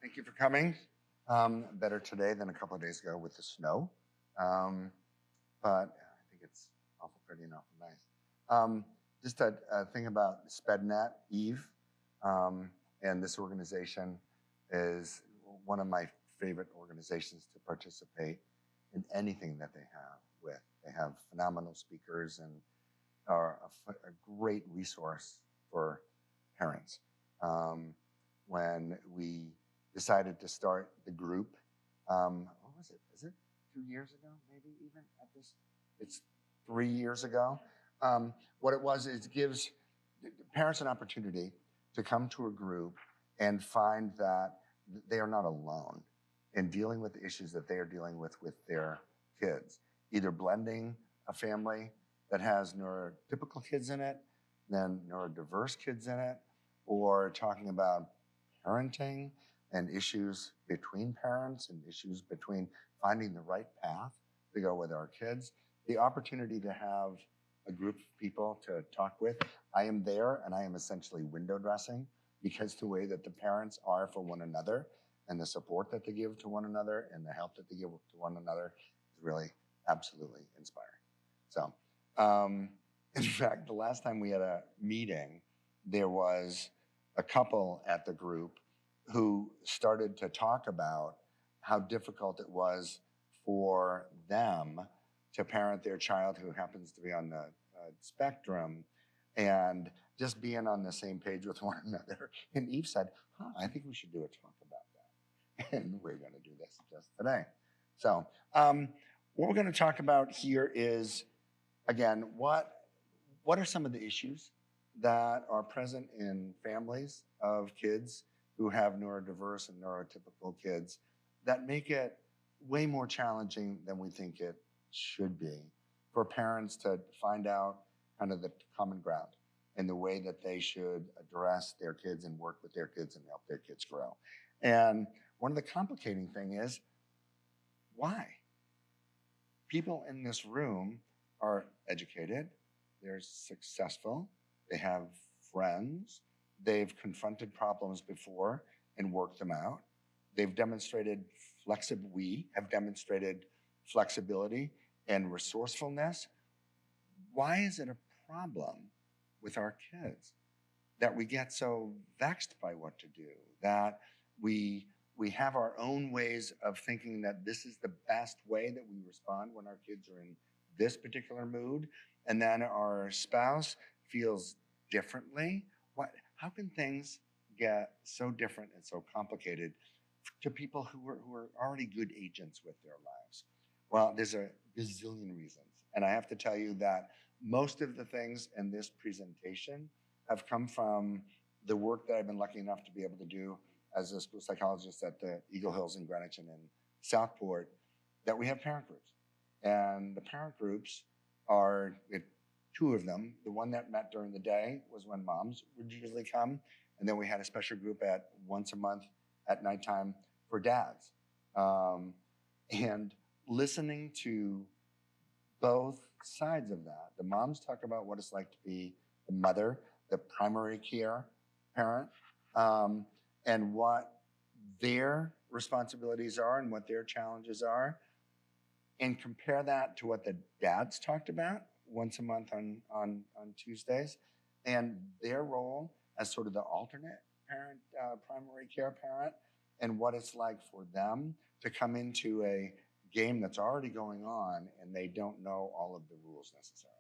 Thank you for coming. Better today than a couple of days ago with the snow, but I think it's awful pretty and awful nice. Just a thing about SpedNet, Eve, and this organization is one of my favorite organizations to participate in anything that they have with. They have phenomenal speakers and are a great resource for parents. When we decided to start the group, what was it? Is it 2 years ago? Maybe even at this? It's 3 years ago. What it was is it gives parents an opportunity to come to a group and find that they are not alone in dealing with the issues that they are dealing with their kids, either blending a family that has neurotypical kids in it, then neurodiverse kids in it, or talking about parenting and issues between parents and issues between finding the right path to go with our kids. The opportunity to have a group of people to talk with. I am there and I am essentially window dressing because the way that the parents are for one another and the support that they give to one another and the help that they give to one another is really absolutely inspiring. So, in fact, the last time we had a meeting, there was a couple at the group who started to talk about how difficult it was for them to parent their child who happens to be on the spectrum and just being on the same page with one another. And Eve said, I think we should do a talk about that. And we're going to do this just today. So what we're going to talk about here is, again, what are some of the issues that are present in families of kids who have neurodiverse and neurotypical kids that make it way more challenging than we think it should be for parents to find out kind of the common ground and the way that they should address their kids and work with their kids and help their kids grow. And one of the complicating things is why? People in this room are educated, they're successful, they have friends, they've confronted problems before and worked them out. They've demonstrated we have demonstrated flexibility and resourcefulness. Why is it a problem with our kids that we get so vexed by what to do, that we have our own ways of thinking that this is the best way that we respond when our kids are in this particular mood, and then our spouse feels differently? How can things get so different and so complicated to people who are already good agents with their lives? Well, there's a gazillion reasons. And I have to tell you that most of the things in this presentation have come from the work that I've been lucky enough to be able to do as a school psychologist at the Eagle Hills in Greenwich and in Southport, that we have parent groups. And the parent groups are two of them. The one that met during the day was when moms would usually come. And then we had a special group at once a month at nighttime for dads. And listening to both sides of that, the moms talk about what it's like to be the mother, the primary care parent, and what their responsibilities are and what their challenges are, and compare that to what the dads talked about once a month on Tuesdays, and their role as sort of the alternate parent, primary care parent, and what it's like for them to come into a game that's already going on and they don't know all of the rules necessarily.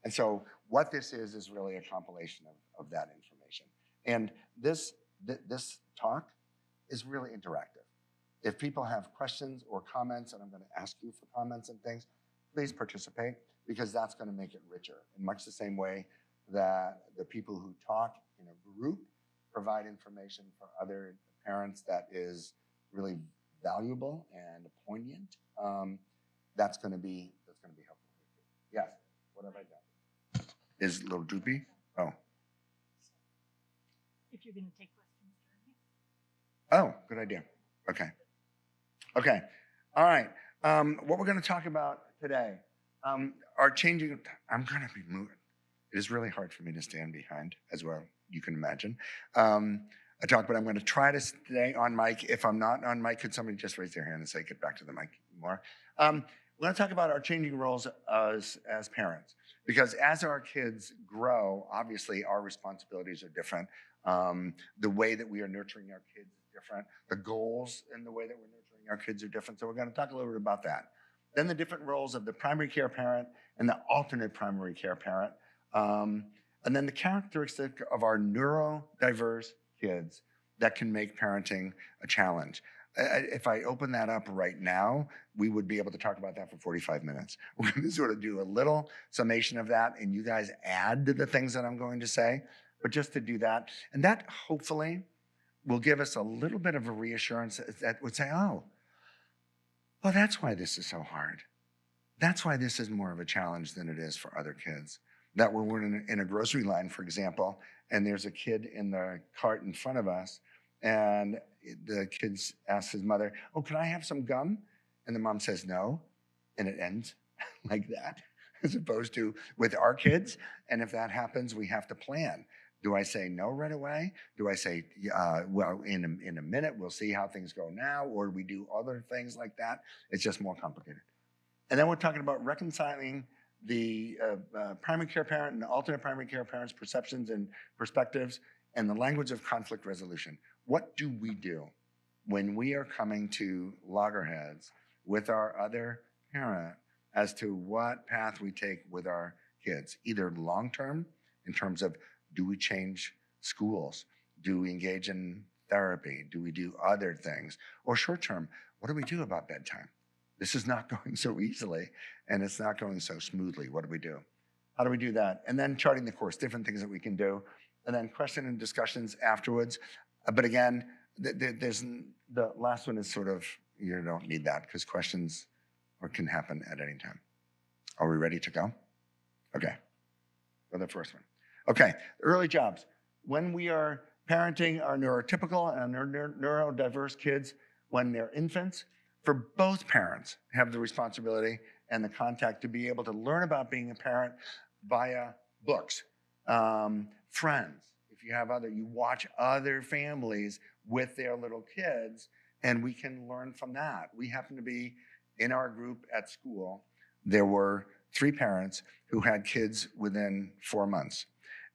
And so what this is really a compilation of that information. And this talk is really interactive. If people have questions or comments, and I'm going to ask you for comments and things, please participate, because that's going to make it richer in much the same way that the people who talk in a group provide information for other parents that is really valuable and poignant. That's going to be helpful. Yes. What have I done? Is a little droopy? Oh. If you're going to take questions during it. Oh, good idea. Okay. All right. What we're going to talk about today are changing. I'm going to be moving. It is really hard for me to stand behind, as well, you can imagine. talk, but I'm going to try to stay on mic. If I'm not on mic, could somebody just raise their hand and say, get back to the mic more? We're going to talk about our changing roles as parents, because as our kids grow, obviously our responsibilities are different. The way that we are nurturing our kids is different. The goals and the way that we're nurturing our kids are different. So we're going to talk a little bit about that. Then the different roles of the primary care parent and the alternate primary care parent. And then the characteristic of our neurodiverse kids that can make parenting a challenge. If I open that up right now, we would be able to talk about that for 45 minutes. We're going to sort of do a little summation of that, and you guys add to the things that I'm going to say, but just to do that. And that hopefully will give us a little bit of a reassurance that would say, oh, that's why this is so hard. That's why this is more of a challenge than it is for other kids. That when we're in a grocery line, for example, and there's a kid in the cart in front of us, and the kid asks his mother, oh, can I have some gum? And the mom says no, and it ends like that, as opposed to with our kids. And if that happens, we have to plan. Do I say no right away? Do I say, well, in a minute, we'll see how things go now, or do we do other things like that? It's just more complicated. And then we're talking about reconciling the primary care parent and the alternate primary care parent's perceptions and perspectives and the language of conflict resolution. What do we do when we are coming to loggerheads with our other parent as to what path we take with our kids, either long-term in terms of do we change schools? Do we engage in therapy? Do we do other things? Or short-term, what do we do about bedtime? This is not going so easily, and it's not going so smoothly. What do we do? How do we do that? And then charting the course, different things that we can do, and then question and discussions afterwards. But again, there's the last one is sort of, you don't need that because questions can happen at any time. Are we ready to go? Okay, for the first one. Okay, early jobs. When we are parenting our neurotypical and our neurodiverse kids when they're infants, for both parents have the responsibility and the contact to be able to learn about being a parent via books, friends. If you have you watch other families with their little kids, and we can learn from that. We happen to be in our group at school. There were 3 parents who had kids within 4 months.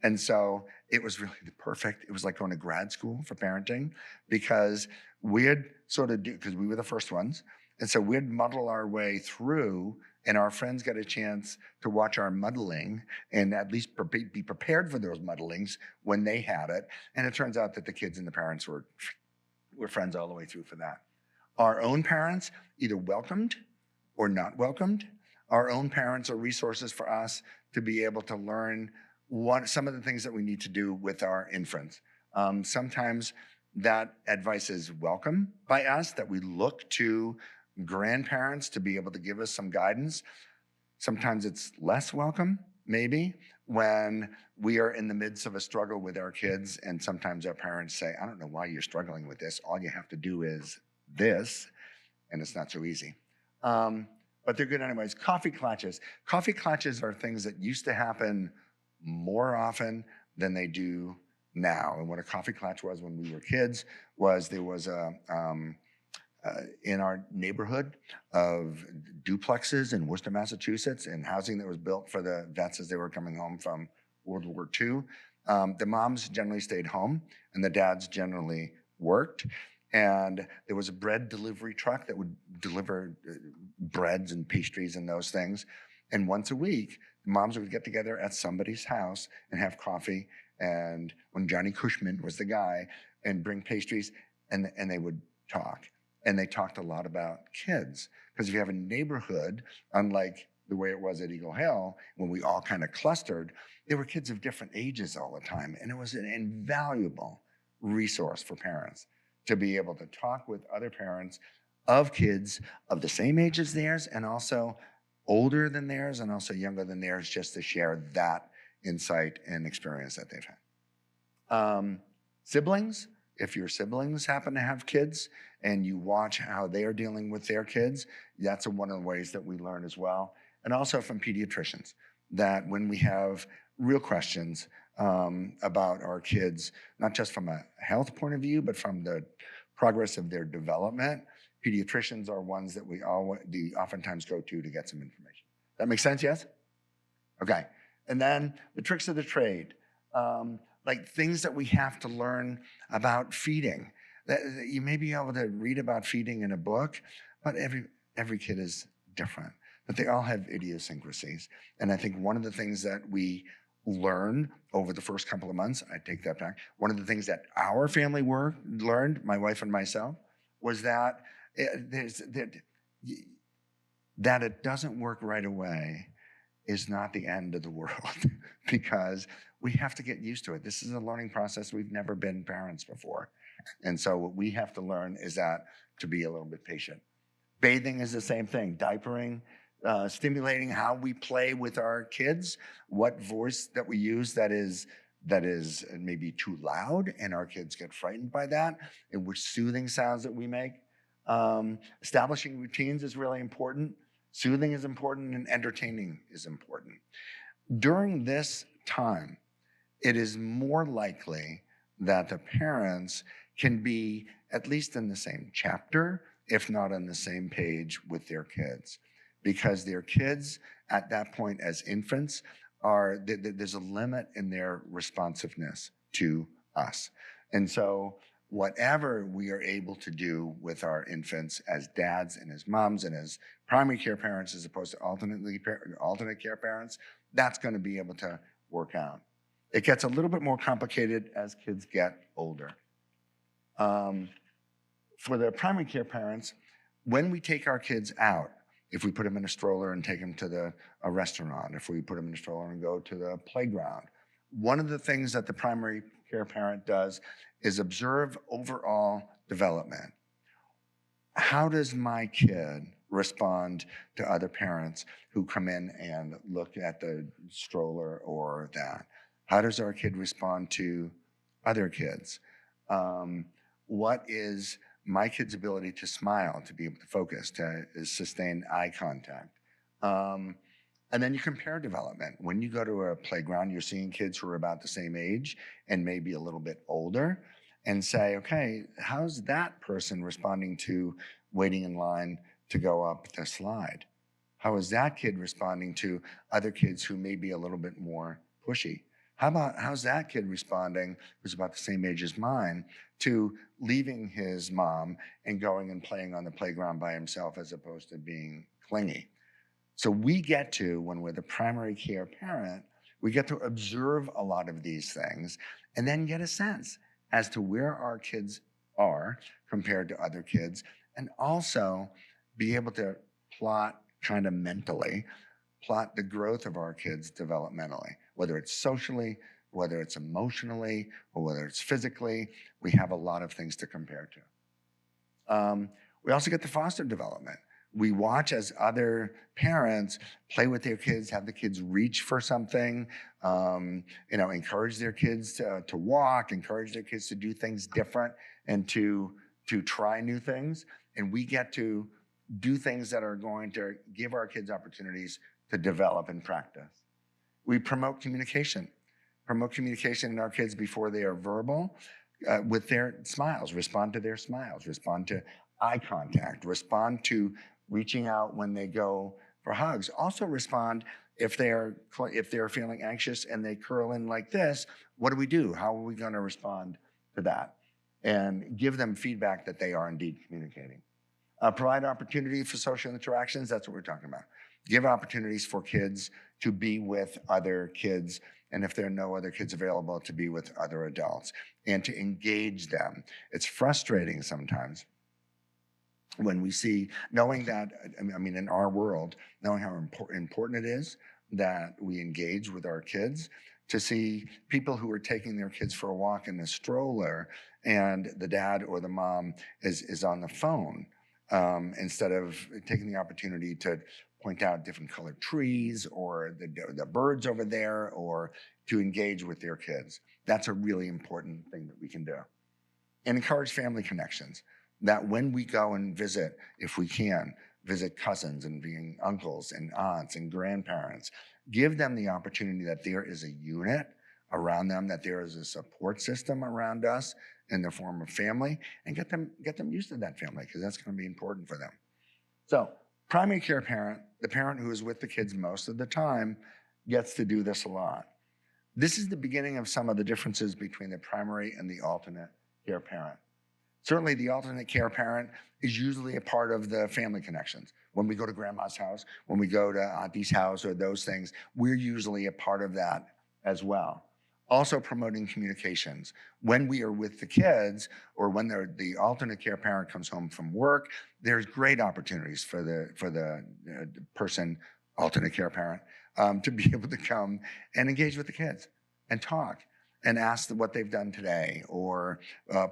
And so it was really it was like going to grad school for parenting, because we'd sort of because we were the first ones. And so we'd muddle our way through, and our friends got a chance to watch our muddling and at least be prepared for those muddlings when they had it. And it turns out that the kids and the parents were friends all the way through for that. Our own parents either welcomed or not welcomed. Our own parents are resources for us to be able to learn some of the things that we need to do with our infants. Sometimes that advice is welcome by us, that we look to grandparents to be able to give us some guidance. Sometimes it's less welcome, maybe, when we are in the midst of a struggle with our kids, and sometimes our parents say, I don't know why you're struggling with this. All you have to do is this, and it's not so easy. But they're good anyways. Coffee clutches. Coffee clutches are things that used to happen more often than they do now. And what a coffee clutch was when we were kids was there was in our neighborhood of duplexes in Worcester, Massachusetts, and housing that was built for the vets as they were coming home from World War II. The moms generally stayed home and the dads generally worked. And there was a bread delivery truck that would deliver breads and pastries and those things. And once a week, the moms would get together at somebody's house and have coffee. And when Johnny Cushman was the guy, and bring pastries, and they would talk. And they talked a lot about kids. Because if you have a neighborhood, unlike the way it was at Eagle Hill, when we all kind of clustered, there were kids of different ages all the time. And it was an invaluable resource for parents to be able to talk with other parents of kids of the same age as theirs, and also older than theirs, and also younger than theirs, just to share that insight and experience that they've had. Siblings, if your siblings happen to have kids and you watch how they are dealing with their kids, that's one of the ways that we learn as well. And also from pediatricians, that when we have real questions about our kids, not just from a health point of view, but from the progress of their development. Pediatricians are ones that we oftentimes go to get some information. That makes sense, yes? Okay. And then the tricks of the trade, like things that we have to learn about feeding. That you may be able to read about feeding in a book, but every kid is different. But they all have idiosyncrasies. And I think one of the things that we learn over the first couple of months, I take that back, one of the things that our family learned, my wife and myself, was that that it doesn't work right away is not the end of the world because we have to get used to it. This is a learning process. We've never been parents before. And so what we have to learn is that to be a little bit patient. Bathing is the same thing. Diapering, stimulating how we play with our kids, what voice that we use that is maybe too loud and our kids get frightened by that, and which soothing sounds that we make. Establishing routines is really important. Soothing is important and entertaining is important. During this time, it is more likely that the parents can be at least in the same chapter, if not on the same page with their kids. Because their kids at that point as infants there's a limit in their responsiveness to us. And so whatever we are able to do with our infants as dads and as moms and as primary care parents as opposed to alternate care parents, that's going to be able to work out. It gets a little bit more complicated as kids get older. For the primary care parents, when we take our kids out, if we put them in a stroller and take them to a restaurant, if we put them in a stroller and go to the playground, one of the things that the primary care parent does is observe overall development. How does my kid respond to other parents who come in and look at the stroller or that? How does our kid respond to other kids? What is my kid's ability to smile, to be able to focus, to sustain eye contact? And then you compare development. When you go to a playground, you're seeing kids who are about the same age and maybe a little bit older, and say, okay, how's that person responding to waiting in line to go up the slide? How is that kid responding to other kids who may be a little bit more pushy? How's that kid responding, who's about the same age as mine, to leaving his mom and going and playing on the playground by himself as opposed to being clingy? So we get to, when we're the primary care parent, we get to observe a lot of these things and then get a sense as to where our kids are compared to other kids, and also be able to plot kind of mentally, plot the growth of our kids developmentally, whether it's socially, whether it's emotionally, or whether it's physically. We have a lot of things to compare to. We also get the foster development. We watch as other parents play with their kids, have the kids reach for something, encourage their kids to walk, encourage their kids to do things different and to try new things. And we get to do things that are going to give our kids opportunities to develop and practice. We promote communication in our kids before they are verbal, with their smiles, respond to their smiles, respond to eye contact, respond to reaching out when they go for hugs. Also respond if they're feeling anxious and they curl in like this. What do we do? How are we going to respond to that? And give them feedback that they are indeed communicating. Provide opportunity for social interactions. That's what we're talking about. Give opportunities for kids to be with other kids, and if there are no other kids available, to be with other adults and to engage them. It's frustrating sometimes when we see, knowing that, in our world, knowing how important it is that we engage with our kids, to see people who are taking their kids for a walk in a stroller and the dad or the mom is on the phone, instead of taking the opportunity to point out different colored trees or the birds over there, or to engage with their kids. That's a really important thing that we can do. And encourage family connections. That when we go and visit, if we can, visit cousins and being uncles and aunts and grandparents, give them the opportunity that there is a unit around them, that there is a support system around us in the form of family, and get them used to that family, because that's going to be important for them. So primary care parent, the parent who is with the kids most of the time, gets to do this a lot. This is the beginning of some of the differences between the primary and the alternate care parent. Certainly the alternate care parent is usually a part of the family connections. When we go to grandma's house, when we go to auntie's house or those things, we're usually a part of that as well. Also promoting communications. When we are with the kids, or when the alternate care parent comes home from work, there's great opportunities for the person, alternate care parent, to be able to come and engage with the kids and talk and ask them what they've done today, or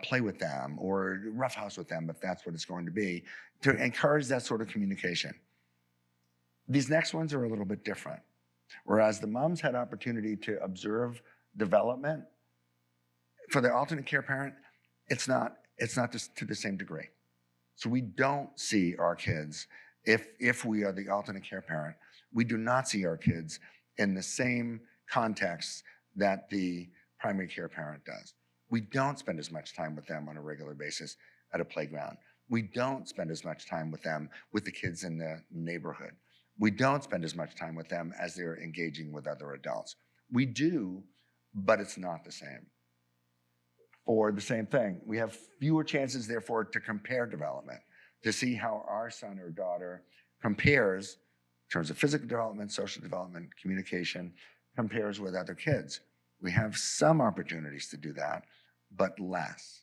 play with them, or roughhouse with them if that's what it's going to be, to encourage that sort of communication. These next ones are a little bit different. Whereas the moms had opportunity to observe development, for the alternate care parent, it's not just to the same degree. So we don't see our kids, if we are the alternate care parent, we do not see our kids in the same context that the primary care parent does. We don't spend as much time with them on a regular basis at a playground. We don't spend as much time with them, with the kids in the neighborhood. We don't spend as much time with them as they're engaging with other adults. We do, but it's not the same. For the same thing, we have fewer chances, therefore, to compare development, to see how our son or daughter compares in terms of physical development, social development, communication, compares with other kids. We have some opportunities to do that, but less.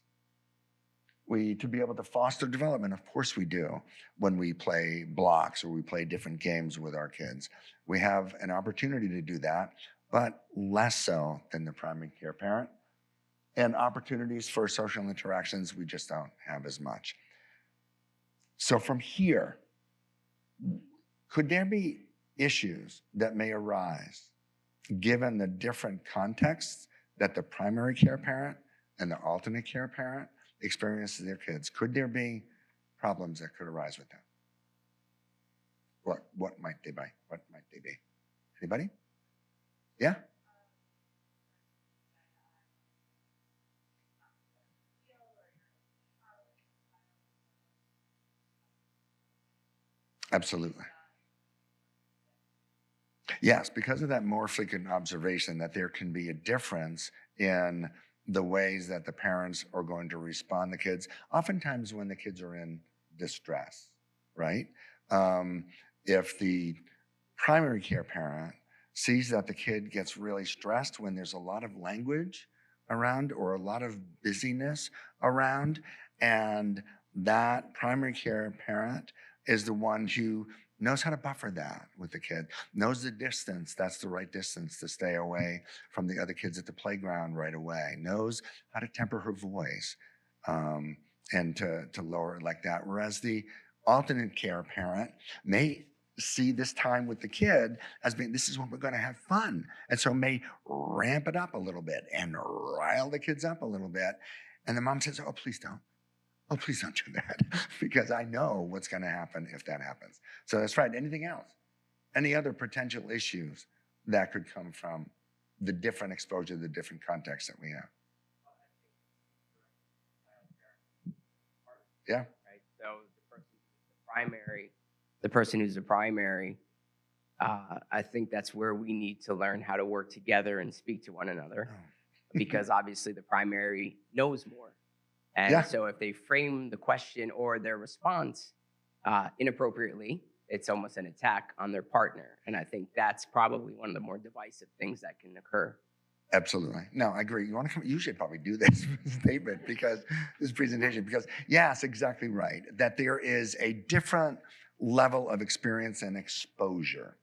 To be able to foster development, of course we do, when we play blocks or we play different games with our kids. We have an opportunity to do that, but less so than the primary care parent. And opportunities for social interactions, we just don't have as much. So from here, could there be issues that may arise given the different contexts that the primary care parent and the alternate care parent experiences their kids? Could there be problems that could arise with them? What might they be? What might they be? Anybody? Yeah? Absolutely. Yes, because of that more frequent observation that there can be a difference in the ways that the parents are going to respond to kids, oftentimes when the kids are in distress, right? If the primary care parent sees that the kid gets really stressed when there's a lot of language around or a lot of busyness around, and that primary care parent is the one who knows how to buffer that with the kid, knows the distance, that's the right distance to stay away from the other kids at the playground right away, knows how to temper her voice and to lower it like that. Whereas the alternate care parent may see this time with the kid as being, this is when we're going to have fun. And so may ramp it up a little bit and rile the kids up a little bit. And the mom says, oh, please don't. Oh, please don't do that, because I know what's going to happen if that happens. So that's right. Anything else? Any other potential issues that could come from the different exposure, the different contexts that we have? Yeah. Right. So the person who's the primary, I think that's where we need to learn how to work together and speak to one another, because obviously the primary knows more. And so if they frame the question or their response inappropriately, it's almost an attack on their partner. And I think that's probably one of the more divisive things that can occur. Absolutely. No, I agree. You should probably do this statement, because this presentation, because yes, exactly right. That there is a different level of experience and exposure.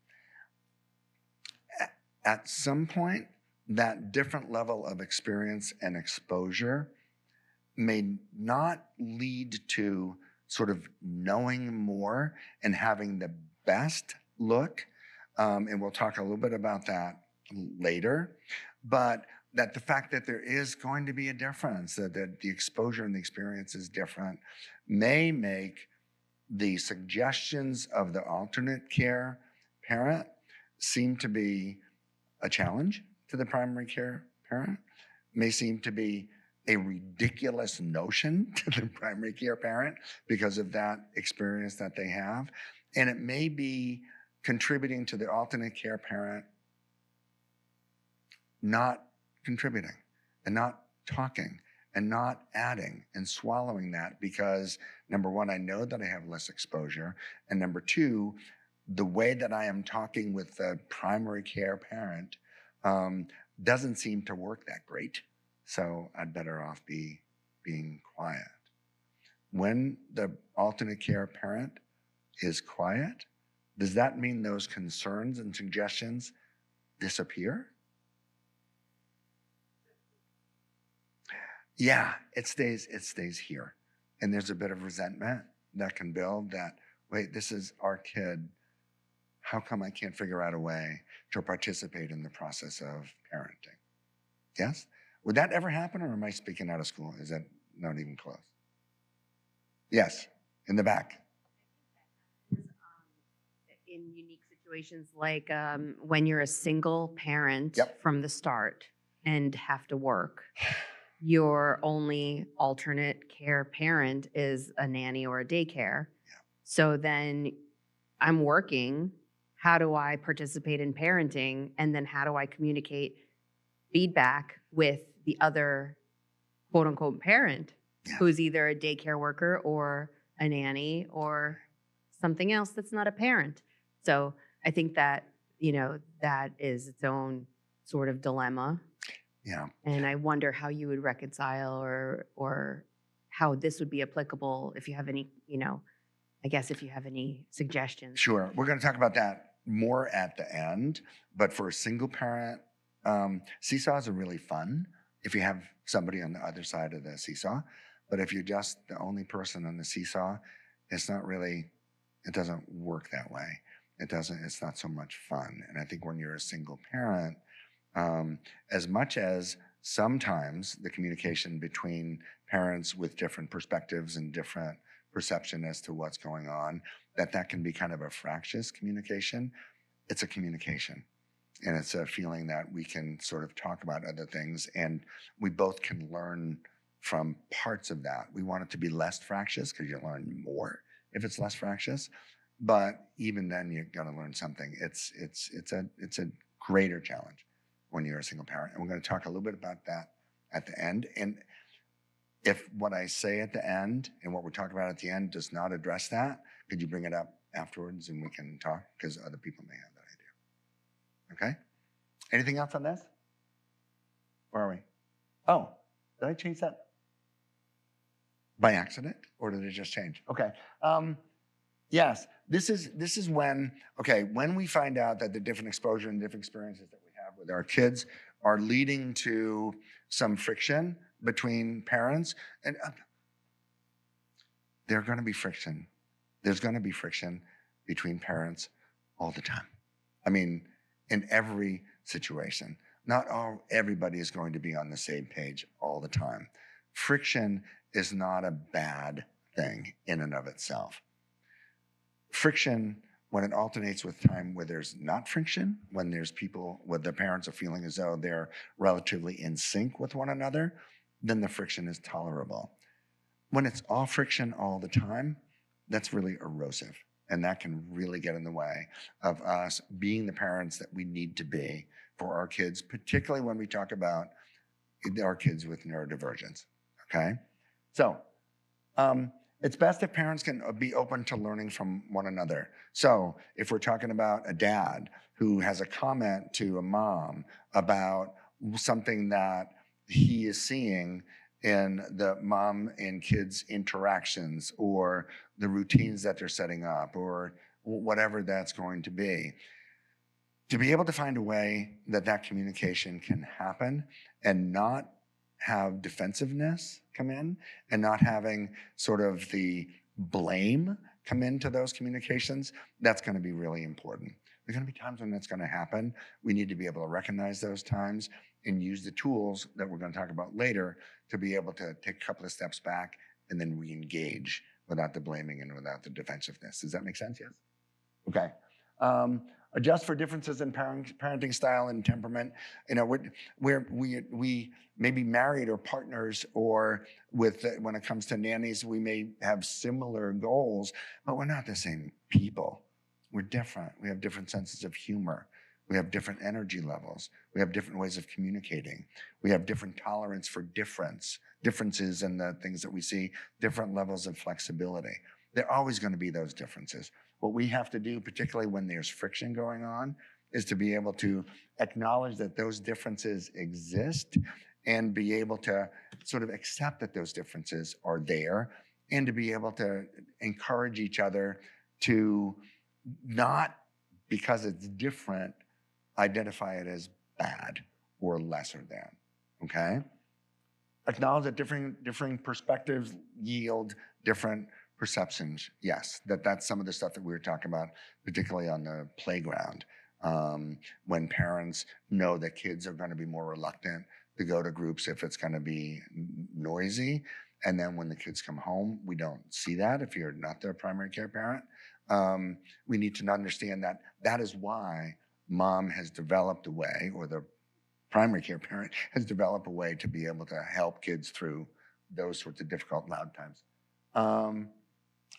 At some point, that different level of experience and exposure may not lead to sort of knowing more and having the best look. And we'll talk a little bit about that later. But that the fact that there is going to be a difference, that the exposure and the experience is different, may make the suggestions of the alternate care parent seem to be a challenge to the primary care parent may seem to be a ridiculous notion to the primary care parent because of that experience that they have. And it may be contributing to the alternate care parent not contributing and not talking and not adding and swallowing that because, number one, I know that I have less exposure. And number two, the way that I am talking with the primary care parent doesn't seem to work that great. So I'd better off being quiet. When the alternate care parent is quiet, does that mean those concerns and suggestions disappear? Yeah, it stays here. And there's a bit of resentment that can build that, wait, this is our kid. How come I can't figure out a way to participate in the process of parenting? Yes? Would that ever happen, or am I speaking out of school? Is that not even close? Yes, in the back. In unique situations like when you're a single parent Yep. from the start and have to work, your only alternate care parent is a nanny or a daycare. Yeah. So then I'm working. How do I participate in parenting? And then how do I communicate feedback with the other quote unquote parent Yeah. who's either a daycare worker or a nanny or something else that's not a parent? So I think that, that is its own sort of dilemma. Yeah. And I wonder how you would reconcile or how this would be applicable if you have any, I guess if you have any suggestions. Sure. We're going to talk about that more at the end. But for a single parent, seesaws are really fun if you have somebody on the other side of the seesaw. But if you're just the only person on the seesaw, it doesn't work that way. It's not so much fun. And I think when you're a single parent, as much as sometimes the communication between parents with different perspectives and different perception as to what's going on, that can be kind of a fractious communication. It's a communication. And it's a feeling that we can sort of talk about other things and we both can learn from parts of that. We want it to be less fractious because you learn more if it's less fractious. But even then, you've got to learn something. It's a greater challenge when you're a single parent. And we're going to talk a little bit about that at the end. And if what I say at the end and what we're talking about at the end does not address that, could you bring it up afterwards and we can talk? Because other people may have that idea. Okay? Anything else on this? Where are we? Oh, did I change that? By accident? Or did it just change? Okay. Yes, this is when we find out that the different exposure and different experiences that we have with our kids are leading to some friction between parents, and there's going to be friction. There's going to be friction between parents all the time. I mean, in every situation. Not everybody is going to be on the same page all the time. Friction is not a bad thing in and of itself. Friction, when it alternates with time where there's not friction, when there's people, where the parents are feeling as though they're relatively in sync with one another, then the friction is tolerable. When it's all friction all the time, that's really erosive. And that can really get in the way of us being the parents that we need to be for our kids, particularly when we talk about our kids with neurodivergence, okay? So, it's best if parents can be open to learning from one another. So if we're talking about a dad who has a comment to a mom about something that he is seeing in the mom and kids interactions or the routines that they're setting up or whatever that's going to be able to find a way that communication can happen and not have defensiveness come in and not having sort of the blame come into those communications, that's going to be really important. There are going to be times when that's going to happen. We need to be able to recognize those times and use the tools that we're going to talk about later to be able to take a couple of steps back and then re-engage without the blaming and without the defensiveness. Does that make sense? Yes? Okay. Adjust for differences in parenting style and temperament. You know, we may be married or partners, or when it comes to nannies, we may have similar goals, but we're not the same people. We're different. We have different senses of humor. We have different energy levels. We have different ways of communicating. We have different tolerance for differences in the things that we see, different levels of flexibility. There are always going to be those differences. What we have to do, particularly when there's friction going on, is to be able to acknowledge that those differences exist and be able to sort of accept that those differences are there, and to be able to encourage each other to not, because it's different, identify it as bad or lesser than, okay? Acknowledge that differing perspectives yield different perceptions. Yes, that's some of the stuff that we were talking about, particularly on the playground. When parents know that kids are going to be more reluctant to go to groups if it's going to be noisy. And then when the kids come home, we don't see that if you're not their primary care parent. We need to understand that that is why mom has developed a way, or the primary care parent has developed a way to be able to help kids through those sorts of difficult, loud times.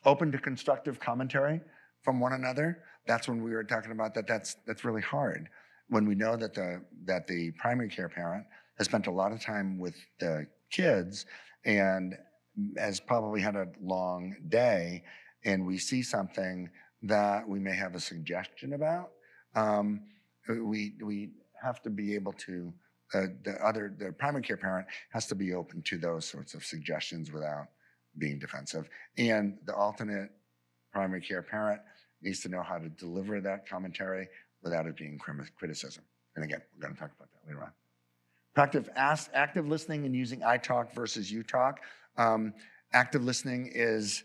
Open to constructive commentary from one another. That's when we were talking about that's really hard. When we know that the primary care parent has spent a lot of time with the kids and has probably had a long day, and we see something that we may have a suggestion about, we have to be able to, the primary care parent has to be open to those sorts of suggestions without being defensive. And the alternate primary care parent needs to know how to deliver that commentary without it being criticism. And again, we're going to talk about that later on. Practice active listening and using I talk versus you talk. Active listening is,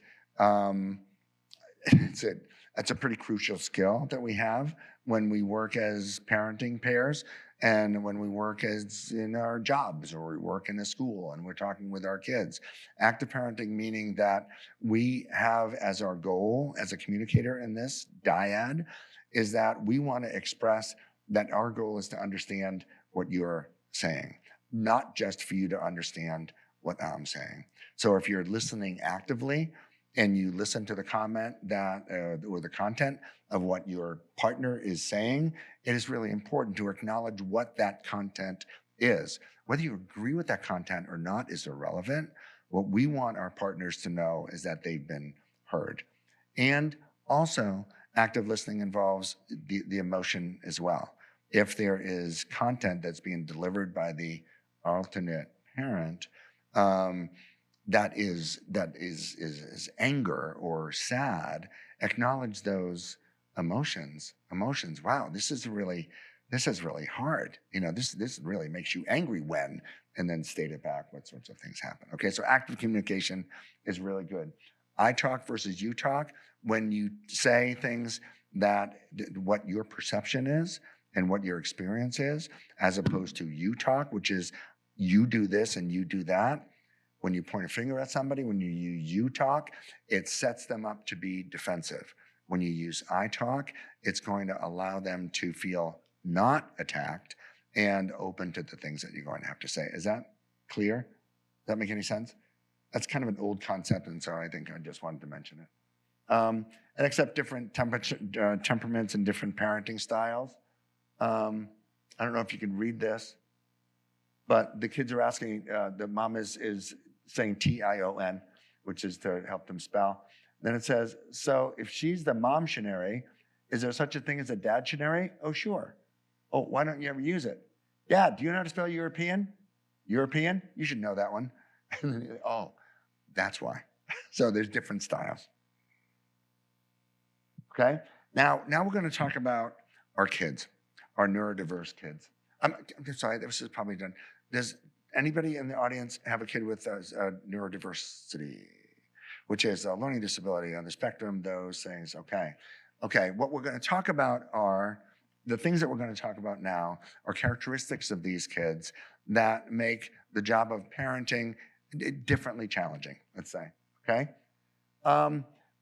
it's a pretty crucial skill that we have when we work as parenting pairs, and when we work as in our jobs, or we work in a school and we're talking with our kids. Active parenting meaning that we have as our goal as a communicator in this dyad is that we want to express that our goal is to understand what you're saying, not just for you to understand what I'm saying. So if you're listening actively and you listen to the comment that or the content of what your partner is saying, it is really important to acknowledge what that content is. Whether you agree with that content or not is irrelevant. What we want our partners to know is that they've been heard. And also, active listening involves the emotion as well. If there is content that's being delivered by the alternate parent, that is anger or sad, acknowledge those emotions. Wow, this is really hard. You know, this really makes you angry when, and then state it back what sorts of things happen. Okay, so active communication is really good. I talk versus you talk. When you say things that what your perception is and what your experience is, as opposed to you talk, which is you do this and you do that. When you point a finger at somebody, when you use you talk, it sets them up to be defensive. When you use I talk, it's going to allow them to feel not attacked and open to the things that you're going to have to say. Is that clear? Does that make any sense? That's kind of an old concept, and so I think I just wanted to mention it. And accept different temperaments and different parenting styles. I don't know if you can read this, but the kids are asking, the mom is saying Tion, which is to help them spell. Then it says, so if she's the momtionary, is there such a thing as a dadtionary? Oh, sure. Oh, why don't you ever use it? Dad, do you know how to spell European? European? You should know that one. Oh, that's why. So there's different styles. Okay? Now we're going to talk about our kids, our neurodiverse kids. I'm sorry, this is probably done. Does anybody in the audience have a kid with neurodiversity, which is a learning disability on the spectrum, those things? Okay, what we're going to talk about are, the things that we're going to talk about now are characteristics of these kids that make the job of parenting differently challenging, let's say, okay?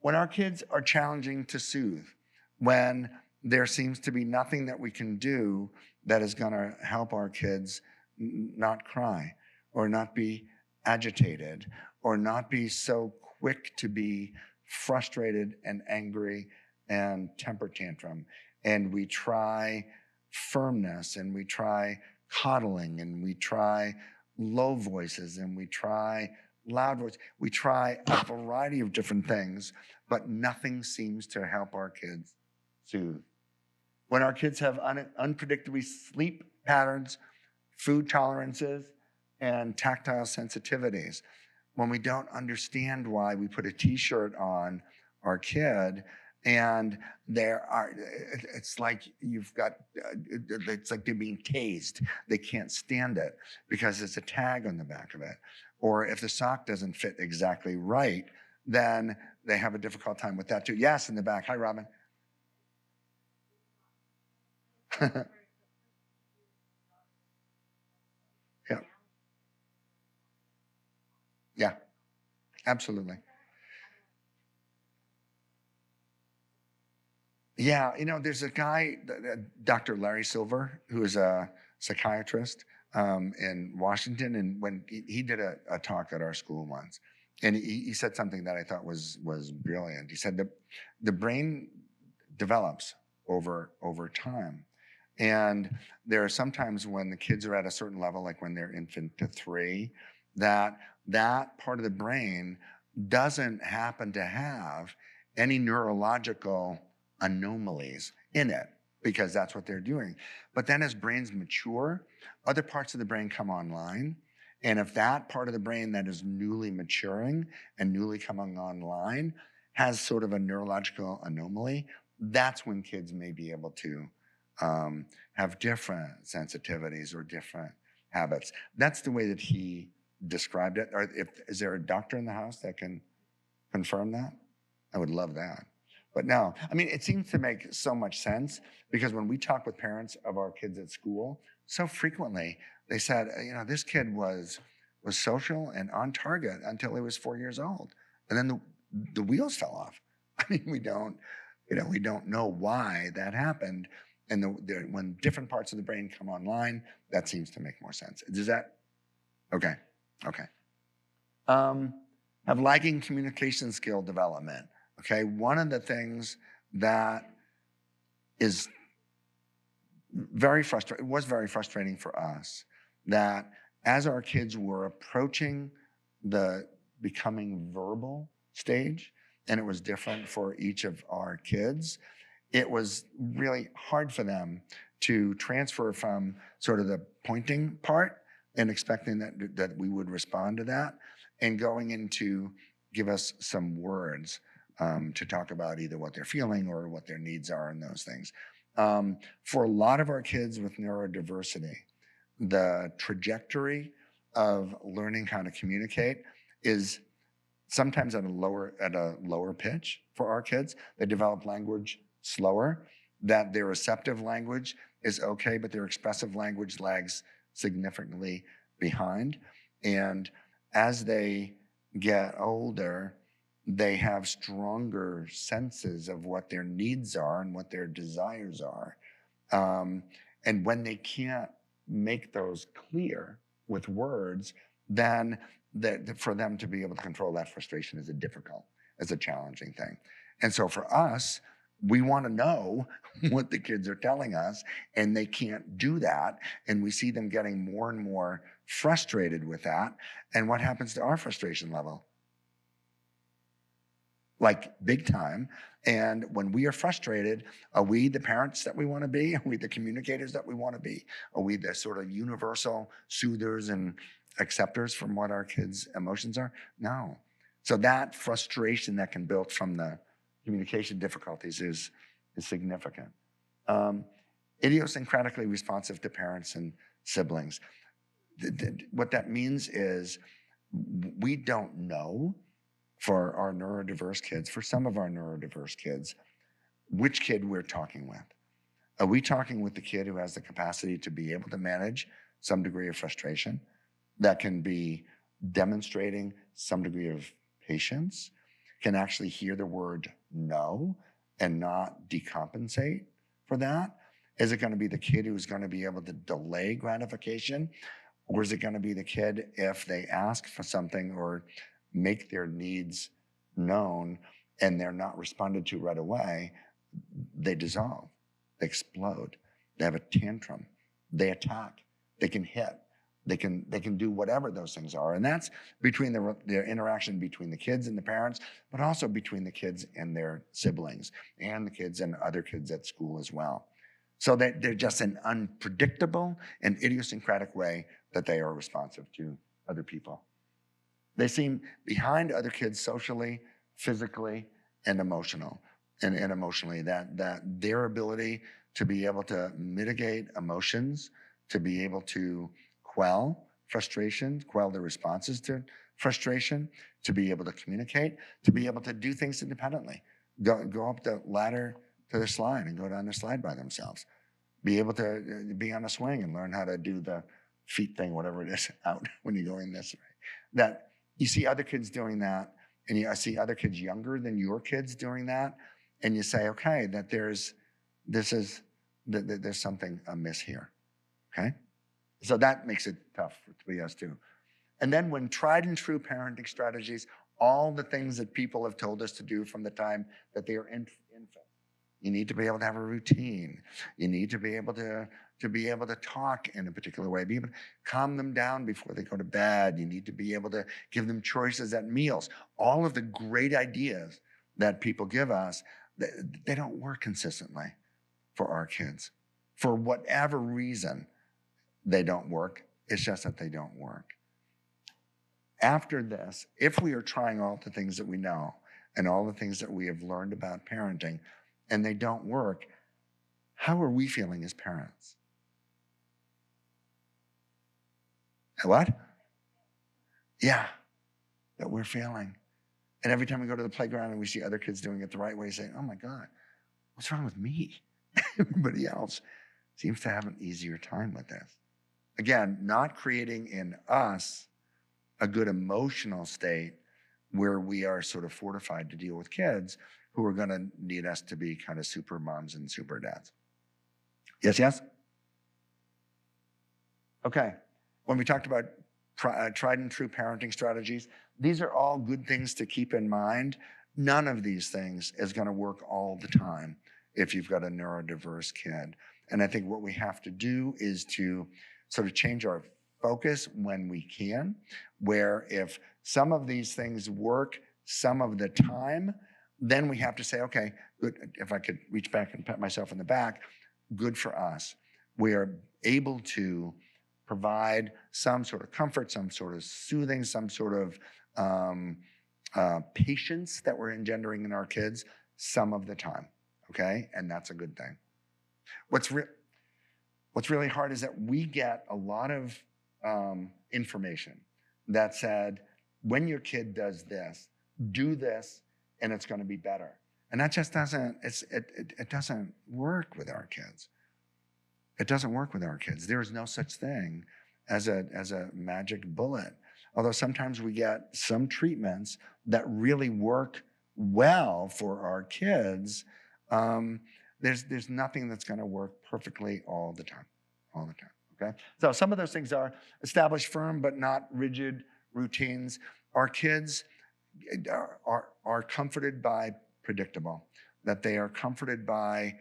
When our kids are challenging to soothe, when there seems to be nothing that we can do that is going to help our kids not cry or not be agitated or not be so quick to be frustrated and angry and temper tantrum. And we try firmness, and we try coddling, and we try low voices, and we try loud voices. We try a variety of different things, but nothing seems to help our kids soothe. When our kids have unpredictable sleep patterns, food tolerances, and tactile sensitivities, when we don't understand why we put a t-shirt on our kid and it's like it's like they're being tased. They can't stand it because it's a tag on the back of it. Or if the sock doesn't fit exactly right, then they have a difficult time with that too. Yes, in the back. Hi, Robin. Yeah. Yeah, absolutely. Yeah, there's a guy, Dr. Larry Silver, who is a psychiatrist in Washington, and when he did a talk at our school once, and he said something that I thought was brilliant. He said that the brain develops over time, and there are sometimes when the kids are at a certain level, like when they're infant to 3, that part of the brain doesn't happen to have any neurological anomalies in it because that's what they're doing. But then as brains mature, other parts of the brain come online. And if that part of the brain that is newly maturing and newly coming online has sort of a neurological anomaly, that's when kids may be able to have different sensitivities or different habits. That's the way that he described it. Or is there a doctor in the house that can confirm that? I would love that. But no, I mean, it seems to make so much sense because when we talk with parents of our kids at school, so frequently they said, this kid was social and on target until he was 4 years old. And then the wheels fell off. I mean, we don't know why that happened. And when different parts of the brain come online, that seems to make more sense. Does that? Okay. Have lagging communication skill development. Okay, one of the things that is was very frustrating for us, that as our kids were approaching the becoming verbal stage, and it was different for each of our kids, it was really hard for them to transfer from sort of the pointing part and expecting that we would respond to that and going into give us some words to talk about either what they're feeling or what their needs are and those things. For a lot of our kids with neurodiversity, the trajectory of learning how to communicate is sometimes at a lower pitch for our kids. They develop language slower, that their receptive language is okay, but their expressive language lags significantly behind. And as they get older, they have stronger senses of what their needs are and what their desires are. And when they can't make those clear with words, then for them to be able to control that frustration is a challenging thing. And so for us, we want to know what the kids are telling us, and they can't do that. And we see them getting more and more frustrated with that. And what happens to our frustration level? Like big time. And when we are frustrated, are we the parents that we want to be? Are we the communicators that we want to be? Are we the sort of universal soothers and acceptors from what our kids' emotions are? No. So that frustration that can build from the communication difficulties is significant. Idiosyncratically responsive to parents and siblings. What that means is we don't know for our neurodiverse kids, for some of our neurodiverse kids, which kid we're talking with. Are we talking with the kid who has the capacity to be able to manage some degree of frustration, that can be demonstrating some degree of patience, can actually hear the word no and not decompensate for that? Is it going to be the kid who's going to be able to delay gratification? Or is it going to be the kid if they ask for something or make their needs known and they're not responded to right away, they dissolve, they explode, they have a tantrum, they attack, they can hit, they can do whatever those things are. And that's between the interaction between the kids and the parents, but also between the kids and their siblings and the kids and other kids at school as well. So they're just an unpredictable and idiosyncratic way that they are responsive to other people. They seem behind other kids socially, physically, and emotional. And emotionally, that their ability to be able to mitigate emotions, to be able to quell frustration, quell the responses to frustration, to be able to communicate, to be able to do things independently. Go up the ladder to the slide and go down the slide by themselves. Be able to be on a swing and learn how to do the feet thing, whatever it is, out when you're going this way. That you see other kids doing that, and I see other kids younger than your kids doing that, and you say, okay, that there's something amiss here, okay? So that makes it tough for us too. And then when tried and true parenting strategies, all the things that people have told us to do from the time that they are infants. You need to be able to have a routine. You need to be able to talk in a particular way, be able to calm them down before they go to bed. You need to be able to give them choices at meals. All of the great ideas that people give us, they don't work consistently for our kids. For whatever reason, they don't work. It's just that they don't work. After this, if we are trying all the things that we know and all the things that we have learned about parenting, and they don't work, how are we feeling as parents? What? Yeah, that we're failing. And every time we go to the playground and we see other kids doing it the right way, saying, oh my God, what's wrong with me? Everybody else seems to have an easier time with this. Again, not creating in us a good emotional state where we are sort of fortified to deal with kids who are going to need us to be kind of super moms and super dads. Yes, yes? Okay. When we talked about tried and true parenting strategies, these are all good things to keep in mind. None of these things is going to work all the time if you've got a neurodiverse kid. And I think what we have to do is to sort of change our focus when we can, where if some of these things work some of the time, then we have to say, okay, good. If I could reach back and pat myself in the back, good for us. We are able to provide some sort of comfort, some sort of soothing, some sort of patience that we're engendering in our kids some of the time, okay? And that's a good thing. What's really hard is that we get a lot of information that said, when your kid does this, do this, and it's going to be better. And that just doesn't, it doesn't work with our kids. It doesn't work with our kids. There is no such thing as a magic bullet. Although sometimes we get some treatments that really work well for our kids, there's nothing that's going to work perfectly all the time, okay? So some of those things are establish firm but not rigid routines. Our kids are comforted by predictable, that they are comforted by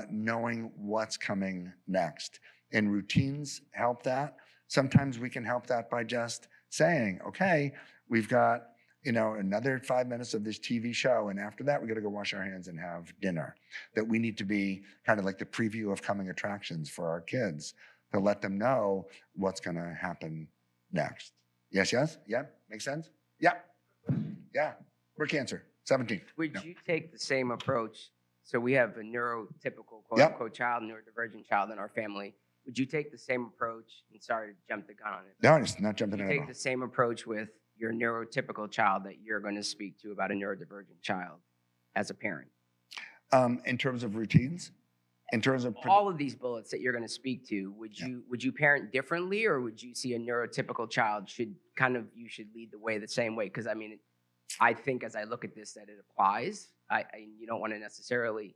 knowing what's coming next. And routines help that. Sometimes we can help that by just saying, okay, we've got another 5 minutes of this TV show, and after that, we got to go wash our hands and have dinner. That we need to be kind of like the preview of coming attractions for our kids to let them know what's going to happen next. Yes, yes? Yeah? Makes sense? Yeah. Yeah. We're Cancer, 17. Would you take the same approach? So we have a neurotypical, quote Yep. unquote, child, neurodivergent child in our family. Would you take the same approach? And sorry to jump the gun on it. No, it's not jumping Would in you at take all. the same approach with your neurotypical child that you're going to speak to about a neurodivergent child as a parent? In terms of routines, in terms of All of these bullets that you're going to speak to, would you parent differently, or would you see a neurotypical child you should lead the way the same way? Because I mean, I think as I look at this that it applies. You don't want to necessarily,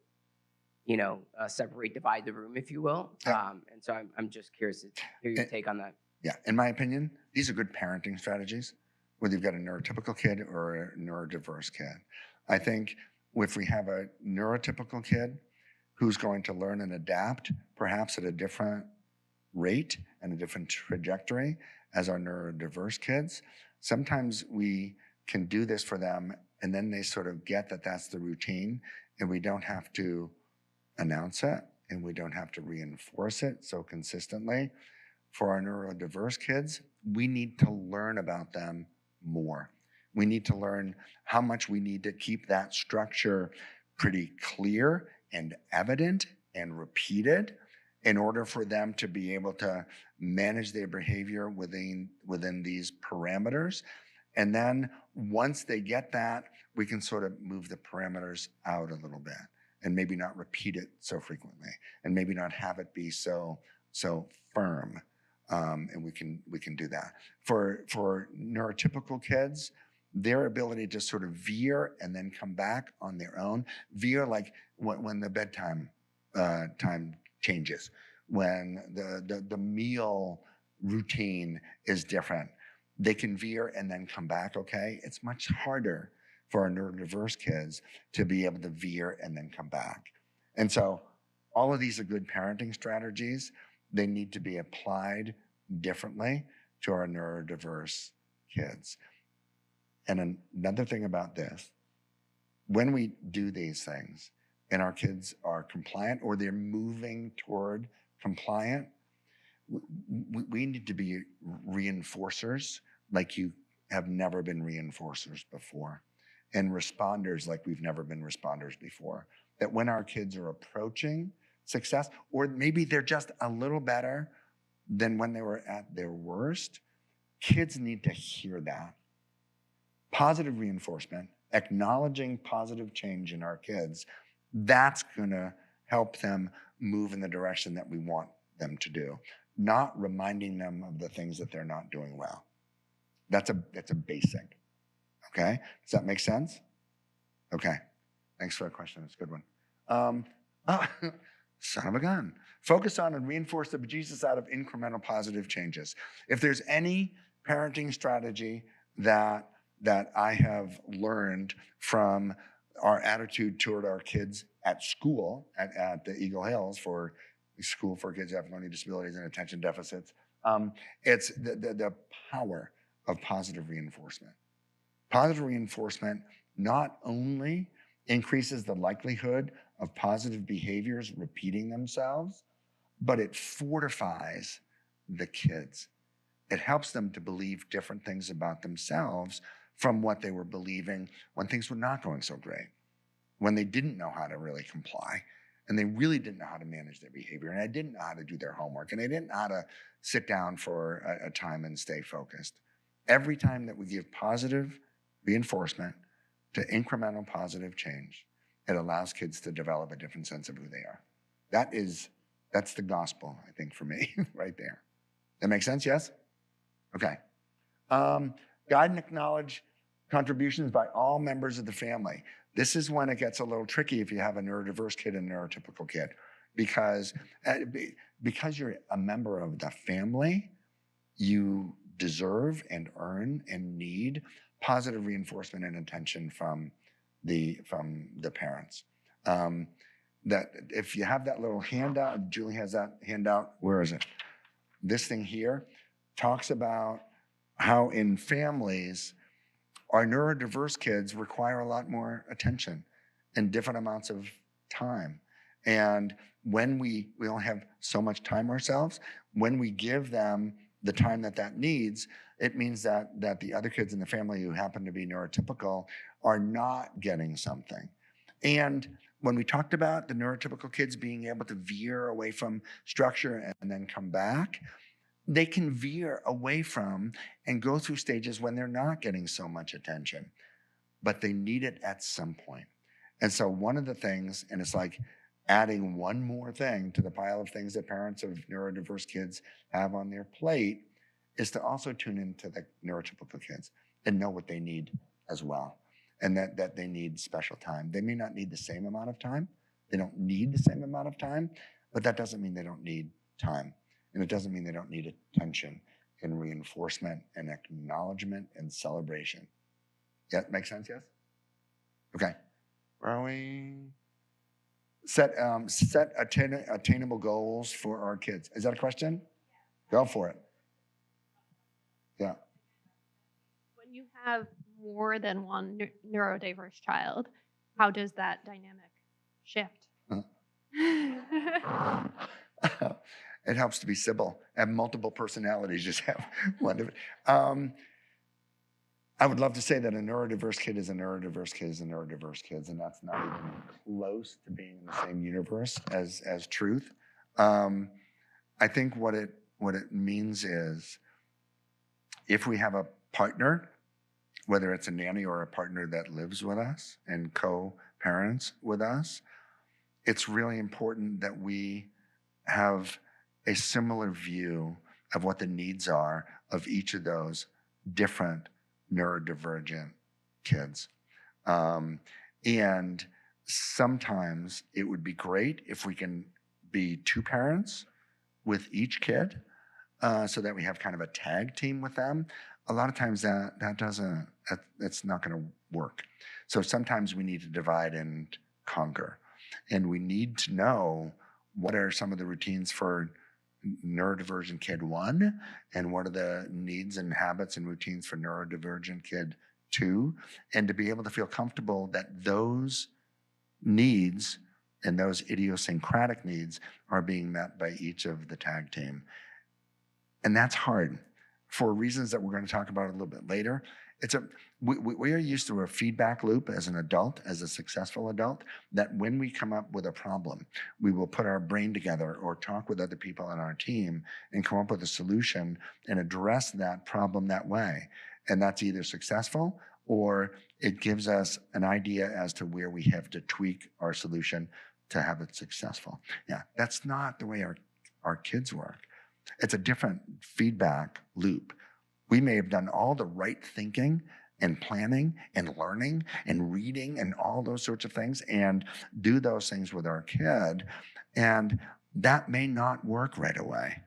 separate, divide the room, if you will. Yeah. And so I'm just curious to hear your take on that. Yeah, in my opinion, these are good parenting strategies, whether you've got a neurotypical kid or a neurodiverse kid. I think if we have a neurotypical kid who's going to learn and adapt, perhaps at a different rate and a different trajectory as our neurodiverse kids, sometimes we can do this for them and then they sort of get that that's the routine and we don't have to announce it and we don't have to reinforce it so consistently. For our neurodiverse kids, we need to learn about them more. We need to learn how much we need to keep that structure pretty clear and evident and repeated in order for them to be able to manage their behavior within these parameters. And then once they get that, we can sort of move the parameters out a little bit and maybe not repeat it so frequently and maybe not have it be so firm. And we can do that. For neurotypical kids, their ability to sort of veer and then come back on their own, veer like when the bedtime time changes, when the meal routine is different, they can veer and then come back, okay? It's much harder for our neurodiverse kids to be able to veer and then come back. And so all of these are good parenting strategies. They need to be applied differently to our neurodiverse kids. And another thing about this, when we do these things and our kids are compliant or they're moving toward compliant, we need to be reinforcers like you have never been reinforcers before, and responders like we've never been responders before. That when our kids are approaching success, or maybe they're just a little better than when they were at their worst, kids need to hear that. Positive reinforcement, acknowledging positive change in our kids, that's gonna help them move in the direction that we want them to do, not reminding them of the things that they're not doing well. That's a basic, okay? Does that make sense? Okay, thanks for that question, that's a good one. Son of a gun. Focus on and reinforce the bejesus out of incremental positive changes. If there's any parenting strategy that I have learned from our attitude toward our kids at school, at the Eagle Hills for School for Kids Who Have Learning Disabilities and Attention Deficits, it's the power of positive reinforcement. Positive reinforcement not only increases the likelihood of positive behaviors repeating themselves, but it fortifies the kids. It helps them to believe different things about themselves from what they were believing when things were not going so great, when they didn't know how to really comply, and they really didn't know how to manage their behavior, and they didn't know how to do their homework, and they didn't know how to sit down for a time and stay focused. Every time that we give positive reinforcement to incremental positive change, it allows kids to develop a different sense of who they are. That's the gospel, I think, for me, right there. That makes sense, yes? Okay. Guide and acknowledge contributions by all members of the family. This is when it gets a little tricky if you have a neurodiverse kid and a neurotypical kid, because you're a member of the family, you deserve and earn and need positive reinforcement and attention from the parents. That if you have that little handout, Julie has that handout, where is it? This thing here talks about how in families, our neurodiverse kids require a lot more attention and different amounts of time. And when we only have so much time ourselves, when we give them the time that needs, it means that the other kids in the family who happen to be neurotypical are not getting something. And when we talked about the neurotypical kids being able to veer away from structure and then come back, they can veer away from and go through stages when they're not getting so much attention, but they need it at some point. And so one of the things, and it's like adding one more thing to the pile of things that parents of neurodiverse kids have on their plate, is to also tune into the neurotypical kids and know what they need as well. And that they need special time. They may not need the same amount of time, They don't need the same amount of time, but that doesn't mean they don't need time. And it doesn't mean they don't need attention and reinforcement and acknowledgement and celebration. Yeah, makes sense, yes? Okay. Where are we? Set attainable goals for our kids. Is that a question? Go for it. Yeah. When you have more than one neurodiverse child, how does that dynamic shift? It helps to be Sybil. Have multiple personalities. Just have one. I would love to say that a neurodiverse kid is a neurodiverse kid is a neurodiverse kid, and that's not even close to being in the same universe as truth. I think what it means is, if we have a partner, whether it's a nanny or a partner that lives with us and co-parents with us, it's really important that we have a similar view of what the needs are of each of those different neurodivergent kids. And sometimes it would be great if we can be two parents with each kid, so that we have kind of a tag team with them. A lot of times that's not going to work. So sometimes we need to divide and conquer. And we need to know what are some of the routines for neurodivergent kid 1, and what are the needs and habits and routines for neurodivergent kid 2, and to be able to feel comfortable that those needs and those idiosyncratic needs are being met by each of the tag team. And that's hard for reasons that we're going to talk about a little bit later. We are used to a feedback loop as an adult, as a successful adult, that when we come up with a problem, we will put our brain together or talk with other people on our team and come up with a solution and address that problem that way. And that's either successful, or it gives us an idea as to where we have to tweak our solution to have it successful. Yeah, that's not the way our kids work. It's a different feedback loop. We may have done all the right thinking and planning and learning and reading and all those sorts of things, and do those things with our kid, and that may not work right away.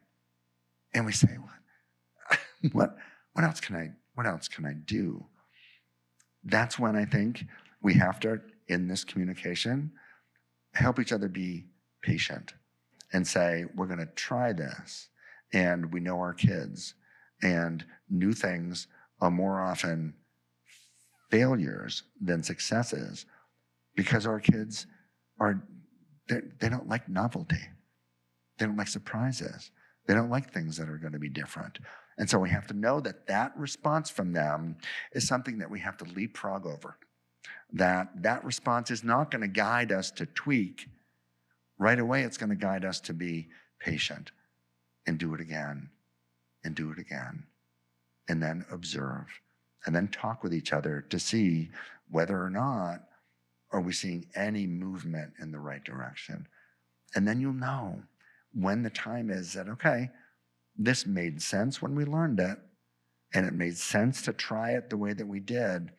And we say, what else can I do? That's when I think we have to, in this communication, help each other be patient and say, we're going to try this, and we know our kids, and new things are more often failures than successes, because our kids they don't like novelty. They don't like surprises. They don't like things that are going to be different. And so we have to know that response from them is something that we have to leapfrog over. That response is not going to guide us to tweak right away. It's going to guide us to be patient and do it again and do it again, and then observe, and then talk with each other to see whether or not are we seeing any movement in the right direction. And then you'll know when the time is that, okay, this made sense when we learned it, and it made sense to try it the way that we did,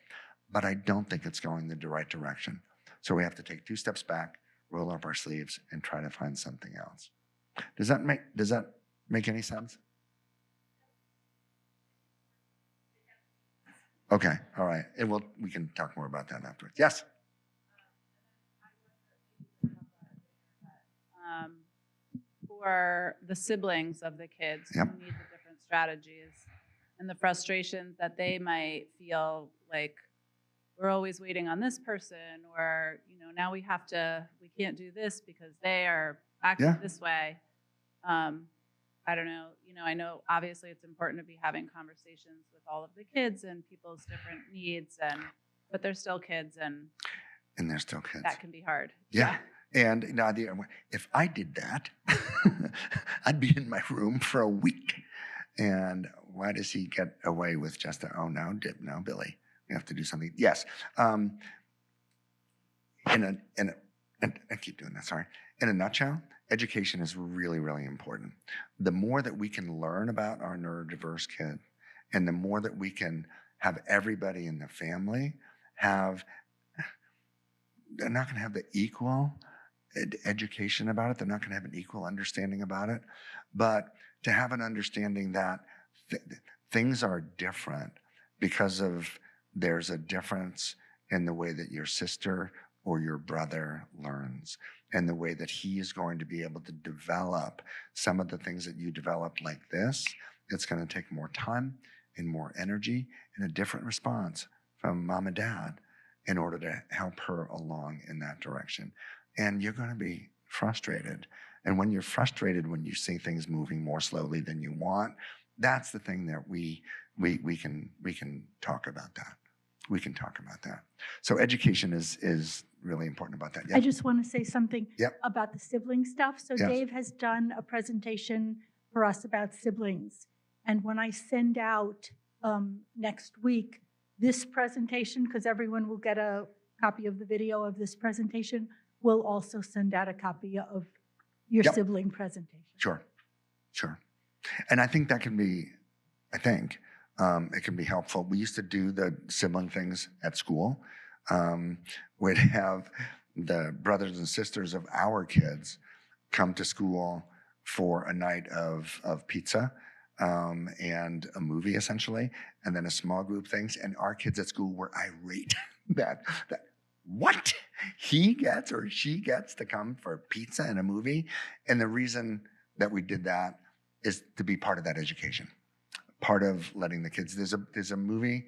but I don't think it's going the right direction. So we have to take 2 steps back, roll up our sleeves, and try to find something else. Does that make any sense? Okay, all right. We can talk more about that afterwards. Yes? For the siblings of the kids Yep. who need the different strategies, and the frustrations that they might feel like, we're always waiting on this person, or now we can't do this because they are acting this way. I don't know, I know obviously it's important to be having conversations with all of the kids and people's different needs, but they're still kids, and they're still kids. that can be hard. Yeah. And if I did that, I'd be in my room for a week. And why does he get away with just no, Billy, we have to do something. Yes. I keep doing that, sorry. In a nutshell, education is really, really important. The more that we can learn about our neurodiverse kid, and the more that we can have everybody in the family they're not going to have the equal education about it. They're not going to have an equal understanding about it. But to have an understanding that things are different because of there's a difference in the way that your sister or your brother learns, and the way that he is going to be able to develop some of the things that you develop like this. It's going to take more time and more energy and a different response from mom and dad in order to help her along in that direction. And you're going to be frustrated. And when you're frustrated, when you see things moving more slowly than you want, that's the thing that we can talk about that. We can talk about that. So education is really important about that. I just want to say something Yep. about the sibling stuff. So Yes. Dave has done a presentation for us about siblings. And when I send out next week this presentation, because everyone will get a copy of the video of this presentation, we'll also send out a copy of your Yep. sibling presentation. Sure. And I think that can be, it can be helpful. We used to do the sibling things at school. We'd have the brothers and sisters of our kids come to school for a night of pizza and a movie, essentially, and then a small group things. And our kids at school were irate that what he gets or she gets to come for pizza and a movie. And the reason that we did that is to be part of that education, part of letting the kids. There's a movie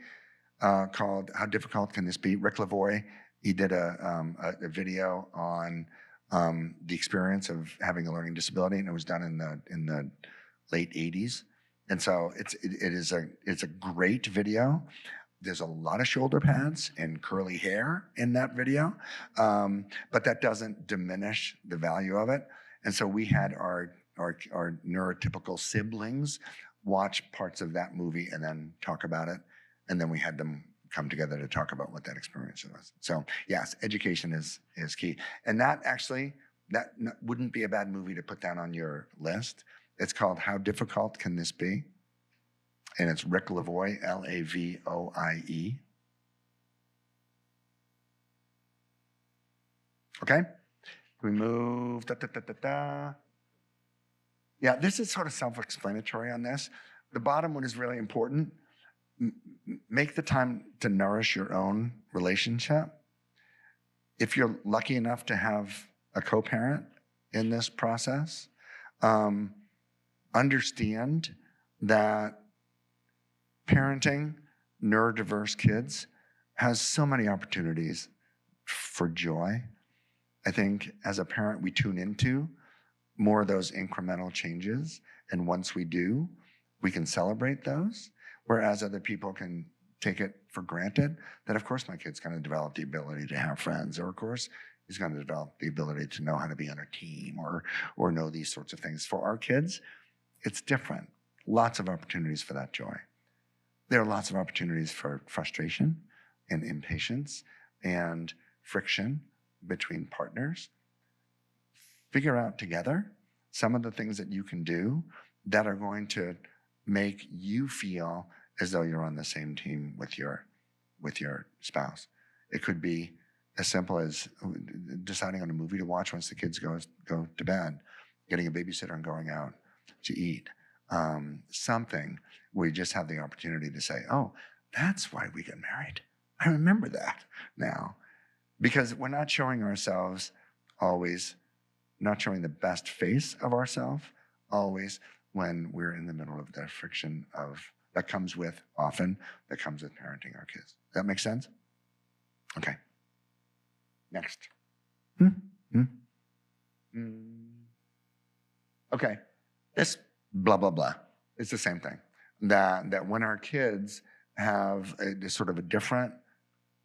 called How Difficult Can This Be? Rick Lavoie, he did a video on the experience of having a learning disability, and it was done in the late 80s. And so it's a great video. There's a lot of shoulder pads and curly hair in that video, but that doesn't diminish the value of it. And so we had our neurotypical siblings watch parts of that movie and then talk about it. And then we had them come together to talk about what that experience was. So yes, education is key. And that wouldn't be a bad movie to put down on your list. It's called How Difficult Can This Be? And it's Rick Lavoie, Lavoie. Okay? We move, Yeah, this is sort of self-explanatory on this. The bottom one is really important. Make the time to nourish your own relationship. If you're lucky enough to have a co-parent in this process, understand that parenting neurodiverse kids has so many opportunities for joy. I think as a parent, we tune into more of those incremental changes. And once we do, we can celebrate those. Whereas other people can take it for granted that, of course, my kid's going to develop the ability to have friends, or of course, he's going to develop the ability to know how to be on a team or know these sorts of things. For our kids, it's different. Lots of opportunities for that joy. There are lots of opportunities for frustration and impatience and friction between partners. Figure out together some of the things that you can do that are going to make you feel as though you're on the same team with your spouse. It could be as simple as deciding on a movie to watch once the kids go to bed, getting a babysitter and going out to eat. Something where you just have the opportunity to say, oh, that's why we get married. I remember that now. Because we're not showing ourselves always, not showing the best face of ourselves always when we're in the middle of the friction that comes with parenting our kids. Does that make sense? Okay. Next. Okay. This blah, blah, blah. It's the same thing. That when our kids have a sort of a different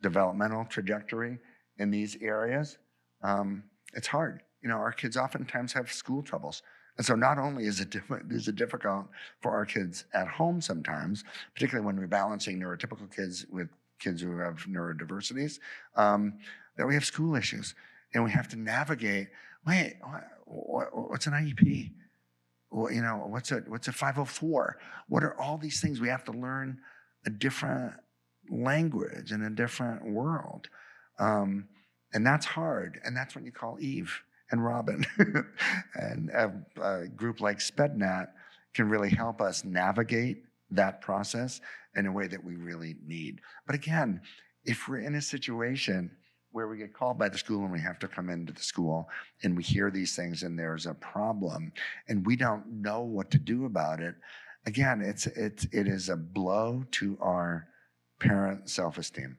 developmental trajectory in these areas, it's hard. Our kids oftentimes have school troubles. And so not only is it difficult for our kids at home sometimes, particularly when we're balancing neurotypical kids with kids who have neurodiversities, that we have school issues. And we have to navigate, what's an IEP? What's a 504? What are all these things? We have to learn a different language in a different world. And that's hard. And that's what you call Eve and Robin. And a group like SPEDNAT can really help us navigate that process in a way that we really need. But again, if we're in a situation where we get called by the school and we have to come into the school and we hear these things and there's a problem and we don't know what to do about it, again, it is a blow to our parent self-esteem.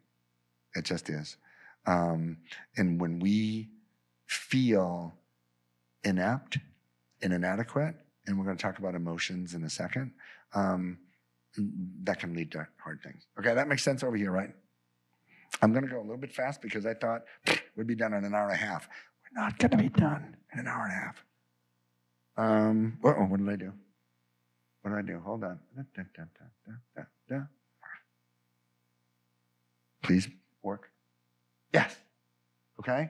It just is. And when we feel inept and inadequate, and we're going to talk about emotions in a second, that can lead to hard things. Okay, that makes sense over here, right? I'm going to go a little bit fast because I thought we'd be done in an hour and a half. We're not going to be done in an hour and a half. What did I do? What did I do? Hold on. Please work. Yes. Okay.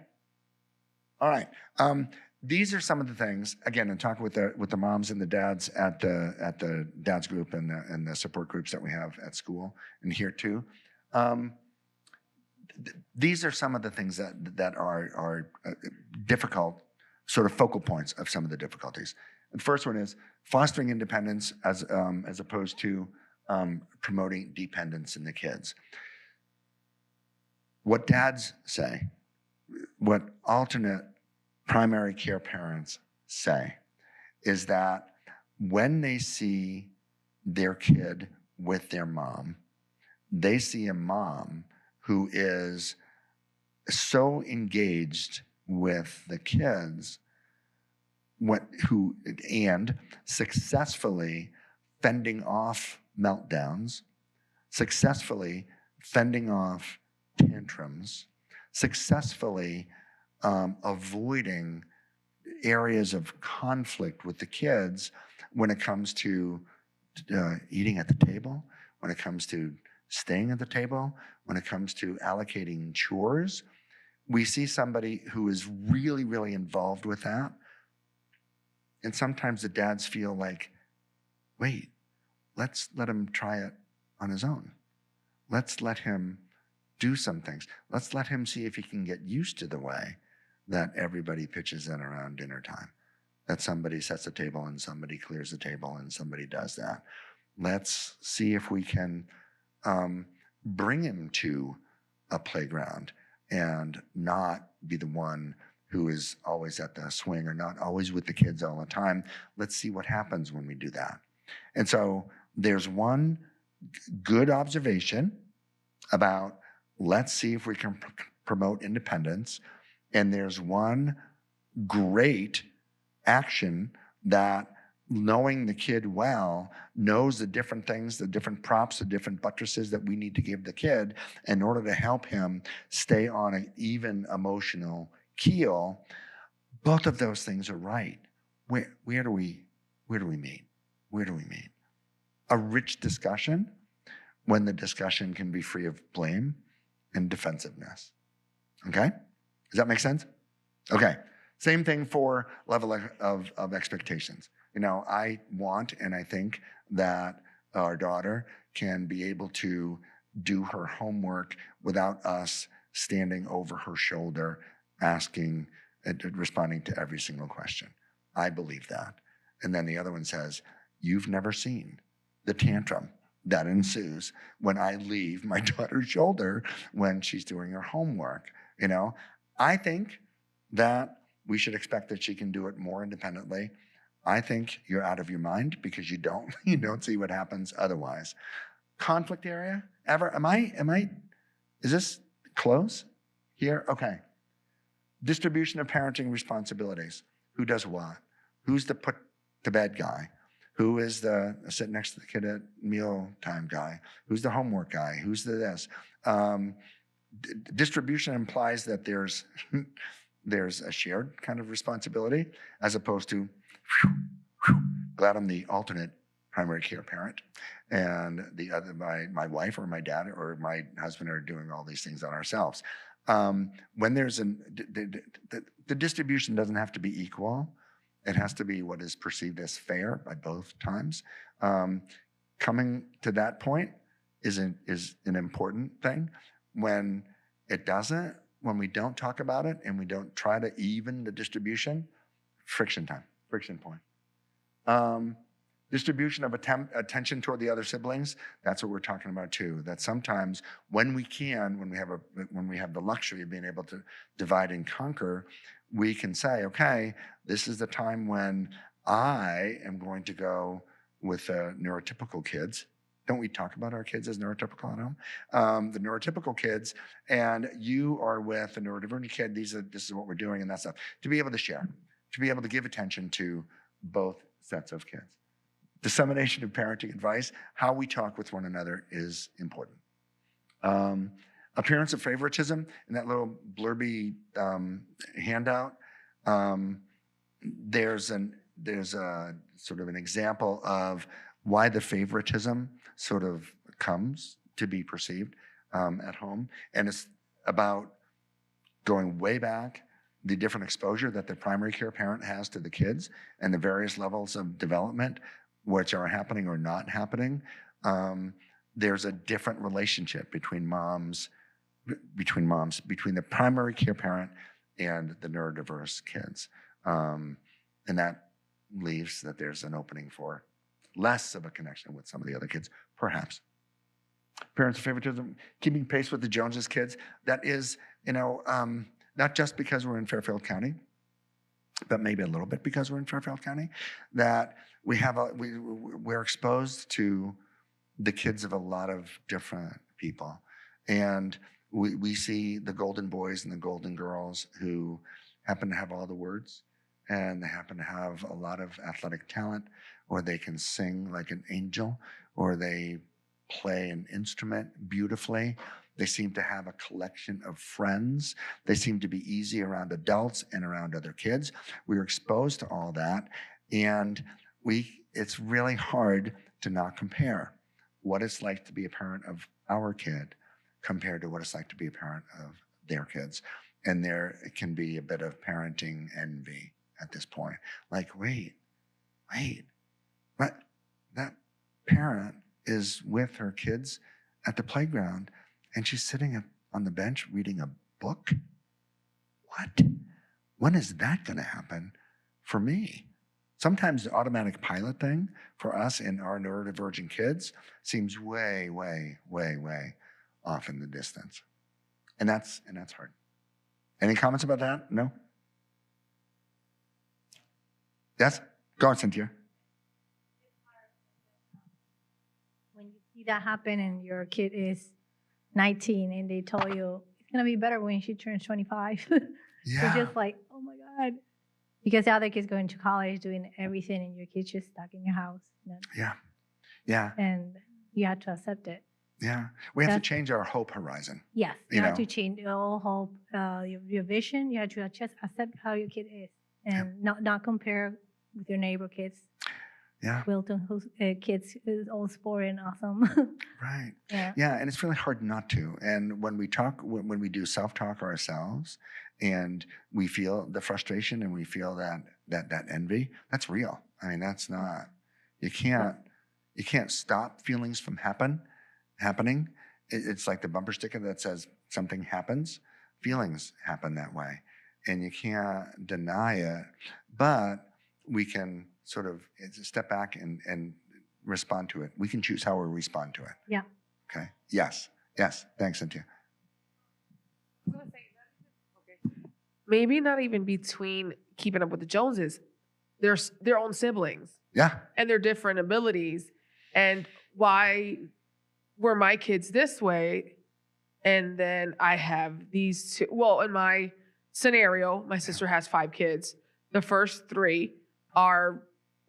All right. These are some of the things, again, and talk with the moms and the dads at the dads group and the support groups that we have at school and here too. These are some of the things that are difficult, sort of focal points of some of the difficulties. The first one is fostering independence as opposed to promoting dependence in the kids. What dads say, what alternate primary care parents say, is that when they see their kid with their mom, they see a mom who is so engaged with the kids and successfully fending off meltdowns, successfully fending off tantrums, successfully avoiding areas of conflict with the kids when it comes to eating at the table, when it comes to staying at the table, when it comes to allocating chores. We see somebody who is really, really involved with that. And sometimes the dads feel like, wait, let's let him try it on his own. Let's let him do some things. Let's let him see if he can get used to the way that everybody pitches in around dinner time, that somebody sets the table and somebody clears the table and somebody does that. Let's see if we can bring him to a playground and not be the one who is always at the swing or not always with the kids all the time. Let's see what happens when we do that. And so there's one good observation about let's see if we can promote independence. And there's one great action that knowing the kid well knows the different things, the different props, the different buttresses that we need to give the kid in order to help him stay on an even emotional keel. Both of those things are right. Where do we meet? Where do we meet? A rich discussion when the discussion can be free of blame and defensiveness. Okay? Does that make sense? Okay. Same thing for level of expectations. I want and I think that our daughter can be able to do her homework without us standing over her shoulder, asking and responding to every single question. I believe that. And then the other one says, you've never seen the tantrum that ensues when I leave my daughter's shoulder when she's doing her homework. I think that we should expect that she can do it more independently. I think you're out of your mind because you don't see what happens otherwise. Conflict area ever? Is this close here? Okay. Distribution of parenting responsibilities. Who does what? Who's the put to bed guy? Who is the sit next to the kid at mealtime guy? Who's the homework guy? Who's the this? Distribution implies that there's a shared kind of responsibility as opposed to, glad I'm the alternate primary care parent and the other, my wife or my dad or my husband are doing all these things on ourselves. When there's the distribution doesn't have to be equal. It has to be what is perceived as fair by both times. Coming to that point is an important thing. When it doesn't, when we don't talk about it and we don't try to even the distribution, friction point. Distribution of attention toward the other siblings, that's what we're talking about too. That sometimes when we have the luxury of being able to divide and conquer, we can say, okay, this is the time when I am going to go with neurotypical kids. Don't we talk about our kids as neurotypical at home? The neurotypical kids, and you are with a neurodivergent kid. This is what we're doing, and that stuff. To be able to share, to be able to give attention to both sets of kids. Dissemination of parenting advice, how we talk with one another is important. Appearance of favoritism, in that little blurby handout, there's a sort of an example of why the favoritism sort of comes to be perceived at home. And it's about going way back, the different exposure that the primary care parent has to the kids and the various levels of development which are happening or not happening. There's a different relationship between the primary care parent and the neurodiverse kids. And that leaves that there's an opening for less of a connection with some of the other kids, perhaps. Parents of favoritism, keeping pace with the Joneses kids. That is, not just because we're in Fairfield County, but maybe a little bit because we're in Fairfield County, that we're exposed to the kids of a lot of different people. And we see the golden boys and the golden girls who happen to have all the words, and they happen to have a lot of athletic talent, or they can sing like an angel, or they play an instrument beautifully. They seem to have a collection of friends. They seem to be easy around adults and around other kids. We're exposed to all that, and it's really hard to not compare what it's like to be a parent of our kid compared to what it's like to be a parent of their kids. And there can be a bit of parenting envy at this point. Like, wait, what? That parent is with her kids at the playground and she's sitting on the bench reading a book? What? When is that going to happen for me? Sometimes the automatic pilot thing for us and our neurodivergent kids seems way, way, way, way off in the distance. And that's hard. Any comments about that? No? Yes? Go on, Cynthia. When you see that happen and your kid is 19 and they tell you it's going to be better when she turns 25. Yeah. You're just like, oh my God. Because the other kid's going to college, doing everything, and your kid's just stuck in your house. Yeah. And you have to accept it. Yeah. We have to change our hope horizon. Yes. You have to change your hope, your vision. You have to just accept how your kid is and not compare with your neighbor kids. Yeah. Wilton, whose kids is all sport and awesome. Right. Yeah. And it's really hard not to. And when we when we do self-talk ourselves and we feel the frustration and we feel that envy, that's real. I mean, that's not, you can't stop feelings from happening. It's like the bumper sticker that says something happens. Feelings happen that way. And you can't deny it, but we can sort of step back and respond to it. We can choose how we respond to it. Yeah. Okay. Yes. Thanks, Cynthia. Maybe not even between keeping up with the Joneses. There's their own siblings. Yeah. And their different abilities. And why were my kids this way? And then I have these two. Well, in my scenario, my sister has 5 kids. The first 3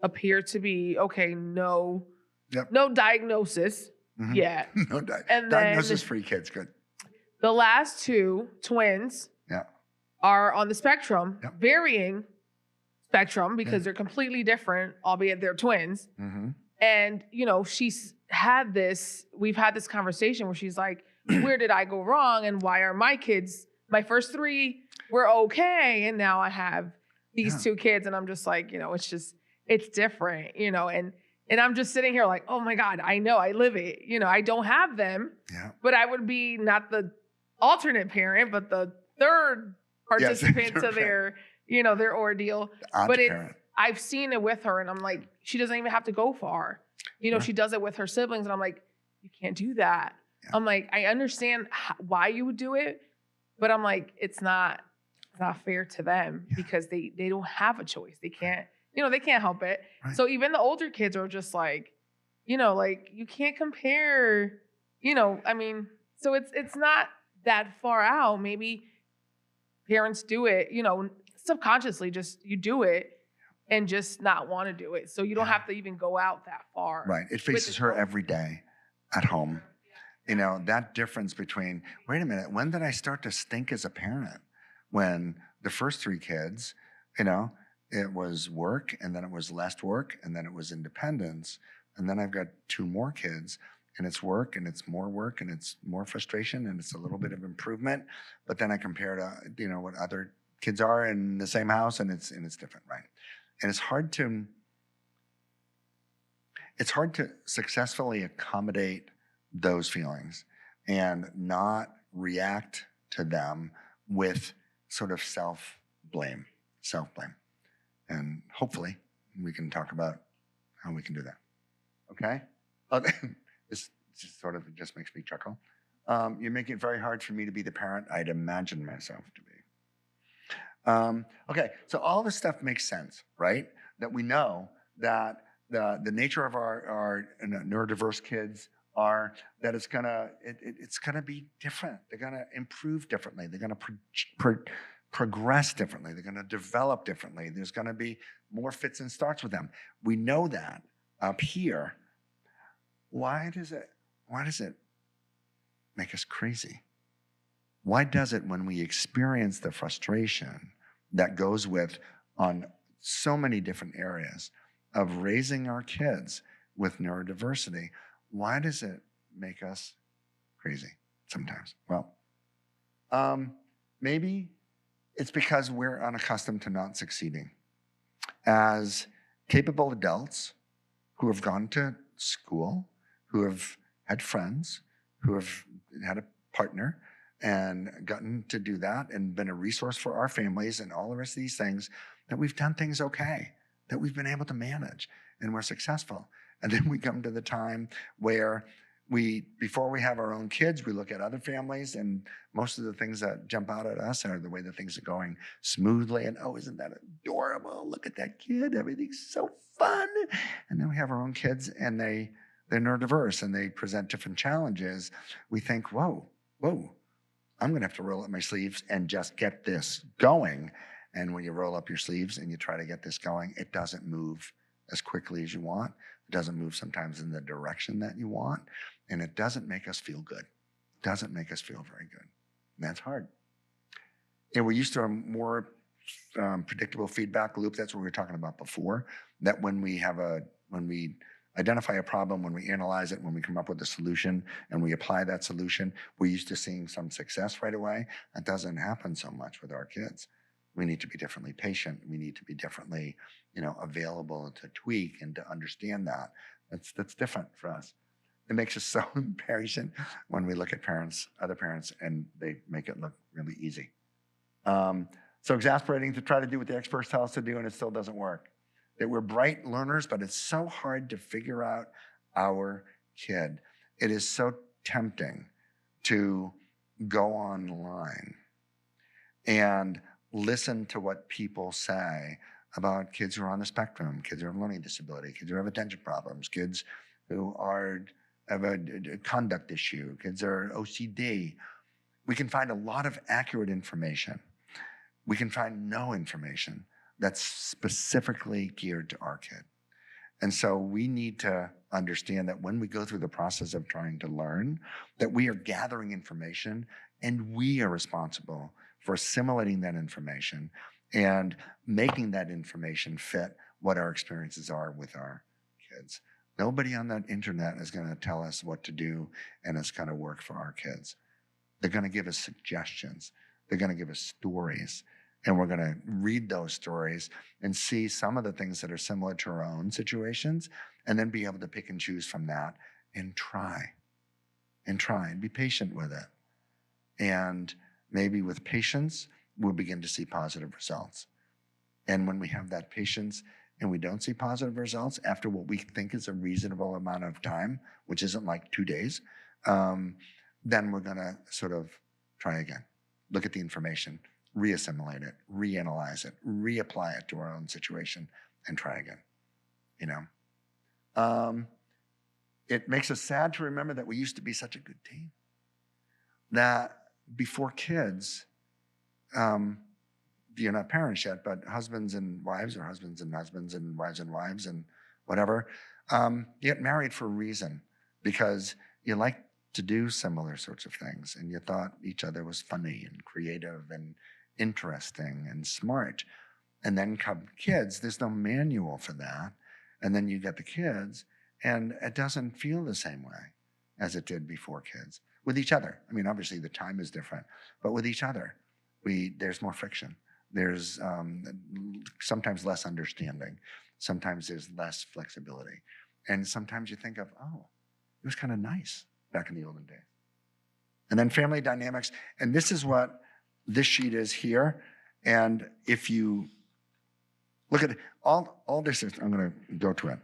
appear to be okay. No diagnosis yet. No and diagnosis-free kids. Good. The last 2 twins are on the spectrum, varying spectrum because they're completely different, albeit they're twins. Mm-hmm. And we've had this conversation where she's like, where did I go wrong? And why are my kids, my first 3 were okay. And now I have these 2 kids. And I'm just like, it's different, and I'm just sitting here like, oh my God, I know, I live it. I don't have them, but I would be not the alternate parent, but the third participant third to their, their ordeal. Aunt But parent. I've seen it with her, and I'm like, she doesn't even have to go far. She does it with her siblings, and I'm like, you can't do that. Yeah. I'm like, I understand why you would do it, but I'm like, it's not fair to them because they don't have a choice. They can't, they can't help it. Right. So even the older kids are just like, like you can't compare, I mean, so it's not that far out. Maybe parents do it, subconsciously, just you do it and just not want to do it. So you don't have to even go out that far. Right. It faces her every day at home. That difference between, wait a minute, when did I start to stink as a parent? When the first 3 kids, it was work, and then it was less work, and then it was independence. And then I've got 2 more kids, and it's work, and it's more work, and it's more frustration, and it's a little bit of improvement. But then I compare to, what other kids are in the same house, and it's different, right? And it's hard to successfully accommodate those feelings and not react to them with sort of self-blame. And hopefully we can talk about how we can do that. Okay? This just makes me chuckle. You make it very hard for me to be the parent I'd imagine myself to be. Okay, so all this stuff makes sense, right? That we know that the nature of our neurodiverse kids are that it's gonna be different. They're gonna improve differently. They're gonna progress differently. They're gonna develop differently. There's gonna be more fits and starts with them. We know that up here. Why does it make us crazy? Why does it, when we experience the frustration that goes with on so many different areas of raising our kids with neurodiversity, why does it make us crazy sometimes? Well, maybe it's because we're unaccustomed to not succeeding. As capable adults who have gone to school, who have had friends, who have had a partner, and gotten to do that and been a resource for our families and all the rest of these things, that we've done things okay, that we've been able to manage, and we're successful. And then we come to the time where before we have our own kids, we look at other families, and most of the things that jump out at us are the way that things are going smoothly, and oh, isn't that adorable? Look at that kid, everything's so fun. And then we have our own kids, and they're neurodiverse, and they present different challenges. We think, whoa, I'm going to have to roll up my sleeves and just get this going. And when you roll up your sleeves and you try to get this going, it doesn't move as quickly as you want. It doesn't move sometimes in the direction that you want. And it doesn't make us feel good. It doesn't make us feel very good. And that's hard. And we're used to a more predictable feedback loop. That's what we were talking about before. That when we identify a problem, when we analyze it, when we come up with a solution and we apply that solution, we're used to seeing some success right away. That doesn't happen so much with our kids. We need to be differently patient. We need to be differently, available to tweak and to understand that. That's different for us. It makes us so impatient when we look at other parents, and they make it look really easy. So exasperating to try to do what the experts tell us to do, and it still doesn't work. That we're bright learners, but it's so hard to figure out our kid. It is so tempting to go online and listen to what people say about kids who are on the spectrum, kids who have learning disability, kids who have attention problems, kids who have a conduct issue, kids are OCD. We can find a lot of accurate information. We can find no information that's specifically geared to our kid. And so we need to understand that when we go through the process of trying to learn, that we are gathering information, and we are responsible for assimilating that information and making that information fit what our experiences are with our kids. Nobody on that internet is going to tell us what to do and it's going to work for our kids. They're going to give us suggestions. They're going to give us stories. And we're going to read those stories and see some of the things that are similar to our own situations, and then be able to pick and choose from that and try and be patient with it. And maybe with patience, we'll begin to see positive results. And when we have that patience and we don't see positive results after what we think is a reasonable amount of time, which isn't like 2 days, then we're going to sort of try again. Look at the information, reassimilate it, reanalyze it, reapply it to our own situation, and try again. You know, it makes us sad to remember that we used to be such a good team. That before kids, you're not parents yet, but husbands and wives, or husbands and husbands and wives and whatever, you get married for a reason, because you like to do similar sorts of things, and you thought each other was funny and creative and interesting and smart. And then come kids, there's no manual for that. And then you get the kids, and it doesn't feel the same way as it did before kids. With each other. I mean, obviously the time is different, but with each other, there's more friction. There's sometimes less understanding. Sometimes there's less flexibility. And sometimes you think of, oh, it was kind of nice back in the olden days. And then family dynamics. And this is what this sheet is here. And if you look at all this, I'm going to go to it.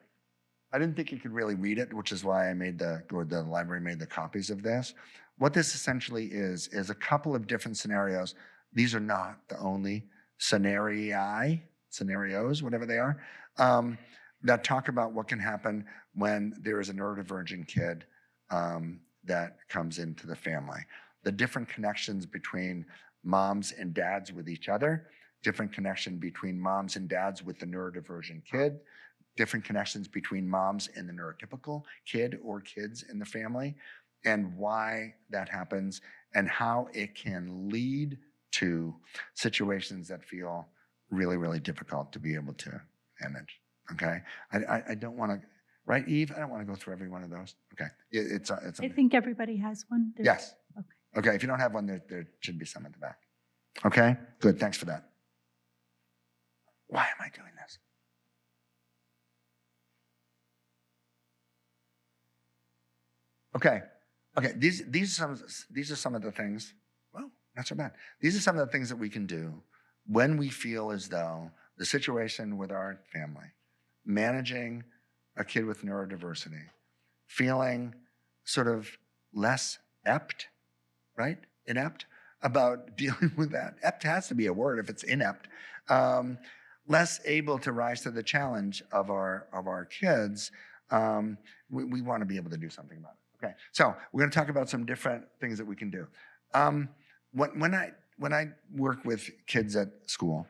I didn't think you could really read it, which is why I the library made the copies of this. What this essentially is a couple of different scenarios. These are not the only scenarios, whatever they are, that talk about what can happen when there is a neurodivergent kid that comes into the family. The different connections between moms and dads with each other, different connection between moms and dads with the neurodivergent kid, different connections between moms and the neurotypical kid or kids in the family, and why that happens, and how it can lead to situations that feel really, really difficult to be able to manage. Okay? I don't want to, right, Eve? I don't want to go through every one of those. Okay. It's I think everybody has one. yes. Okay. Okay. If you don't have one, there should be some at the back. Okay? Good. Thanks for that. Why am I doing this? Okay. These are some of the things. Well, not so bad. These are some of the things that we can do when we feel as though the situation with our family, managing a kid with neurodiversity, feeling sort of less inept about dealing with that. Ept has to be a word if it's inept. Less able to rise to the challenge of our kids. We want to be able to do something about it. Okay, so we're going to talk about some different things that we can do. When I work with kids at school,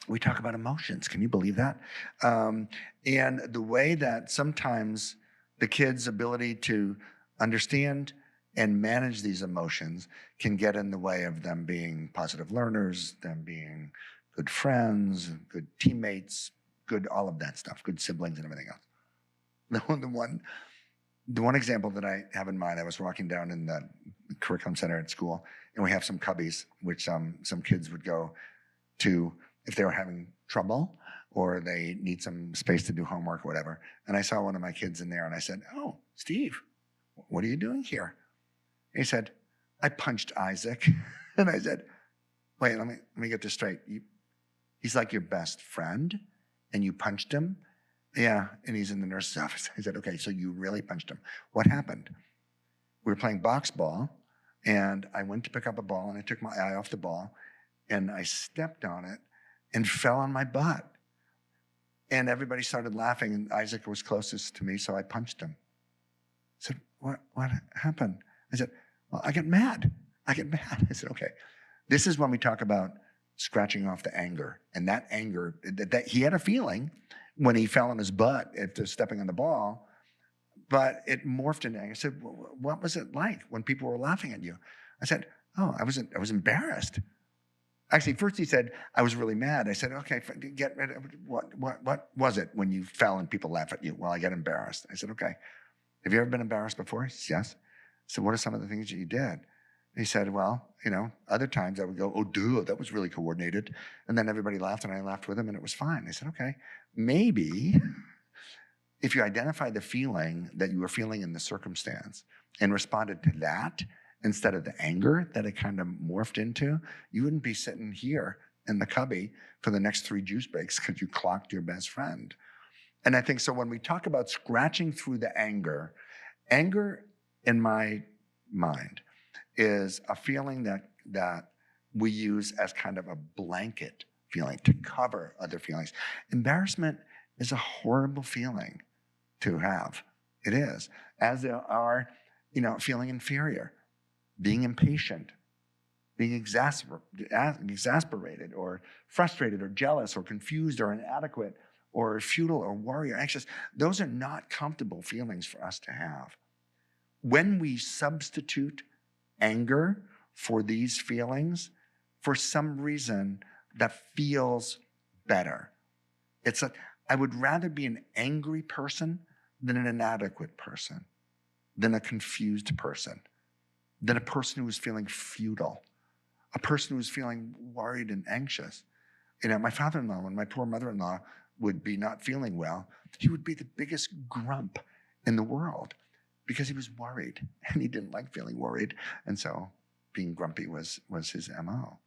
we talk about emotions. Can you believe that? And the way that sometimes the kids' ability to understand and manage these emotions can get in the way of them being positive learners, them being good friends, good teammates, good all of that stuff, good siblings and everything else. The one example that I have in mind, I was walking down in the curriculum center at school, and we have some cubbies, which some kids would go to if they were having trouble or they need some space to do homework or whatever. And I saw one of my kids in there, and I said, "Oh, Steve, what are you doing here?" And he said, "I punched Isaac." And I said, "Wait, let me get this straight. He's like your best friend, and you punched him?" "Yeah, and he's in the nurse's office." I said, "Okay, so you really punched him. What happened?" "We were playing box ball, and I went to pick up a ball, and I took my eye off the ball, and I stepped on it and fell on my butt. And everybody started laughing, and Isaac was closest to me, so I punched him." I said, What happened?" I said, "Well, I get mad. I said, "Okay." This is when we talk about scratching off the anger. And that anger, that he had a feeling when he fell on his butt after stepping on the ball, but it morphed into anger. I said, "What was it like when people were laughing at you?" I said, "Oh, I was embarrassed." Actually, first he said, "I was really mad." I said, "Okay, get rid of what was it when you fell and people laugh at you?" "Well, I get embarrassed." I said, "Okay. Have you ever been embarrassed before?" He said, "Yes." I said, "What are some of the things that you did?" He said, "Well, other times I would go, 'Oh, dude, that was really coordinated.' And then everybody laughed and I laughed with him and it was fine." I said, "Okay, maybe if you identify the feeling that you were feeling in the circumstance and responded to that instead of the anger that it kind of morphed into, you wouldn't be sitting here in the cubby for the next 3 juice breaks because you clocked your best friend. And I think so when we talk about scratching through the anger in my mind is a feeling that we use as kind of a blanket feeling to cover other feelings. Embarrassment is a horrible feeling to have. It is. As are, feeling inferior, being impatient, being exasperated or frustrated or jealous or confused or inadequate or futile or worried or anxious. Those are not comfortable feelings for us to have. When we substitute anger for these feelings, for some reason that feels better. I would rather be an angry person than an inadequate person, than a confused person, than a person who is feeling futile, a person who is feeling worried and anxious. My father-in-law, when my poor mother-in-law would be not feeling well, he would be the biggest grump in the world because he was worried and he didn't like feeling worried. And so being grumpy was his MO.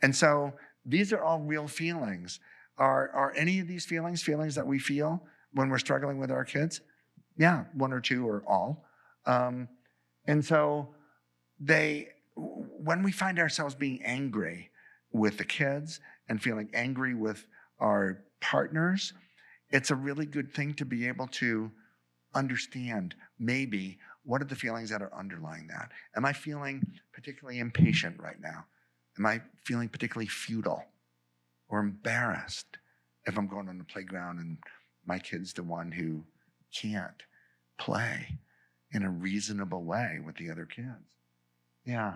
And so these are all real feelings. Are any of these feelings that we feel when we're struggling with our kids? Yeah, 1 or 2 or all. And so when we find ourselves being angry with the kids and feeling angry with our partners, it's a really good thing to be able to understand maybe what are the feelings that are underlying that. Am I feeling particularly impatient right now? Am I feeling particularly futile or embarrassed if I'm going on the playground and my kid's the one who can't play in a reasonable way with the other kids? Yeah.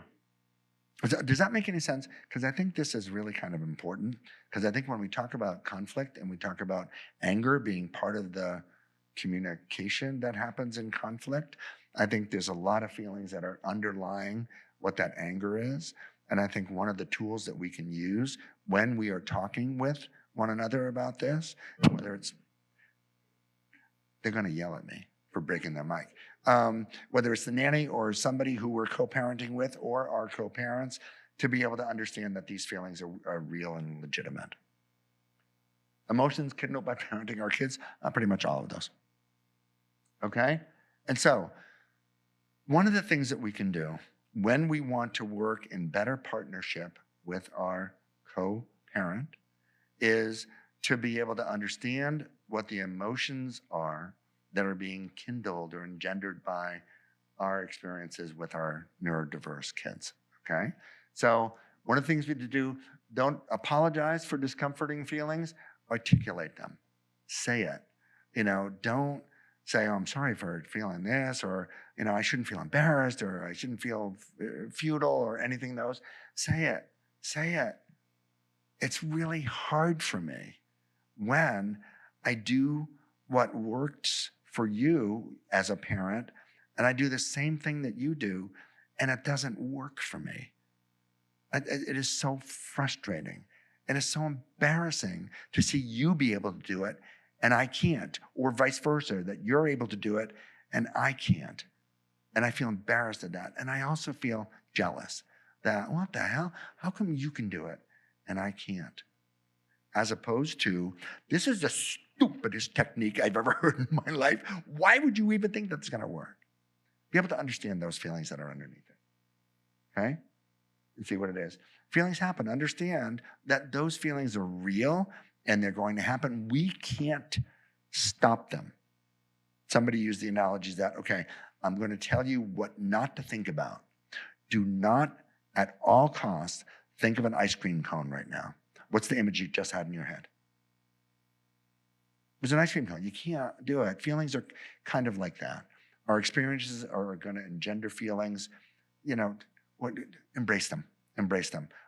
Does that make any sense? Because I think this is really kind of important. Because I think when we talk about conflict and we talk about anger being part of the communication that happens in conflict, I think there's a lot of feelings that are underlying what that anger is. And I think one of the tools that we can use when we are talking with one another about this, whether it's, they're going to yell at me for breaking their mic, whether it's the nanny or somebody who we're co-parenting with or our co-parents, to be able to understand that these feelings are real and legitimate. Emotions kindled by parenting our kids, pretty much all of those. Okay? And so, one of the things that we can do when we want to work in better partnership with our co-parent is to be able to understand what the emotions are that are being kindled or engendered by our experiences with our neurodiverse kids, okay? So one of the things we have to do, don't apologize for discomforting feelings, articulate them, say it. Don't say, oh, I'm sorry for feeling this, or, I shouldn't feel embarrassed, or I shouldn't feel futile, or anything those. Say it. It's really hard for me when I do what works for you as a parent, and I do the same thing that you do, and it doesn't work for me. It is so frustrating, and it's so embarrassing to see you be able to do it, and I can't, or vice versa, that you're able to do it, and I can't. And I feel embarrassed at that. And I also feel jealous that, what the hell? How come you can do it, and I can't? As opposed to, this is the stupidest technique I've ever heard in my life. Why would you even think that's going to work? Be able to understand those feelings that are underneath it, okay? And see what it is. Feelings happen. Understand that those feelings are real and they're going to happen. We can't stop them. Somebody used the analogy that, okay, I'm going to tell you what not to think about. Do not at all costs think of an ice cream cone right now. What's the image you just had in your head? It was an ice cream cone. You can't do it. Feelings are kind of like that. Our experiences are going to engender feelings. Embrace them,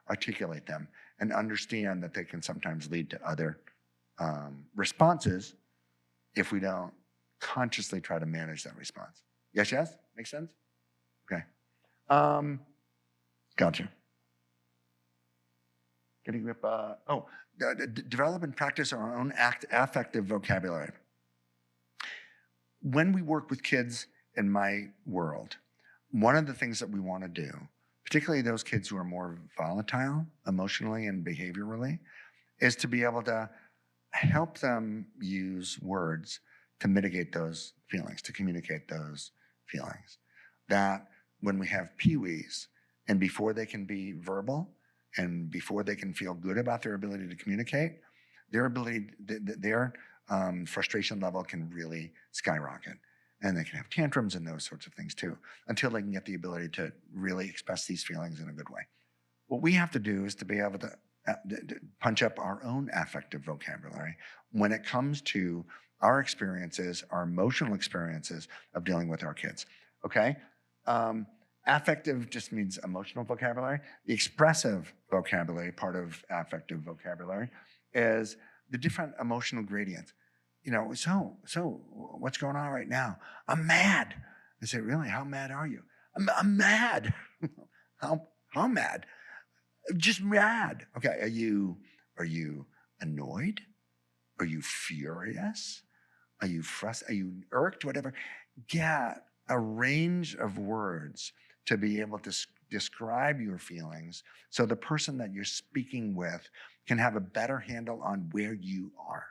articulate them, and understand that they can sometimes lead to other responses if we don't consciously try to manage that response. Yes? Makes sense? Okay. Gotcha. Getting grip. Develop and practice our own affective vocabulary. When we work with kids in my world, one of the things that we want to do, particularly those kids who are more volatile emotionally and behaviorally, is to be able to help them use words to mitigate those feelings, to communicate those feelings. That when we have peewees, and before they can be verbal and before they can feel good about their ability to communicate, their frustration level can really skyrocket. And they can have tantrums and those sorts of things too, until they can get the ability to really express these feelings in a good way. What we have to do is to be able to punch up our own affective vocabulary when it comes to our experiences, our emotional experiences of dealing with our kids, okay? Affective just means emotional vocabulary. The expressive vocabulary, part of affective vocabulary, is the different emotional gradients. You know, so what's going on right now? I'm mad. I say, really? How mad are you? I'm mad. How mad? Just mad. Okay, are you annoyed? Are you furious? Are you frustrated? Are you irked? Whatever. Get a range of words to be able to describe your feelings so the person that you're speaking with can have a better handle on where you are,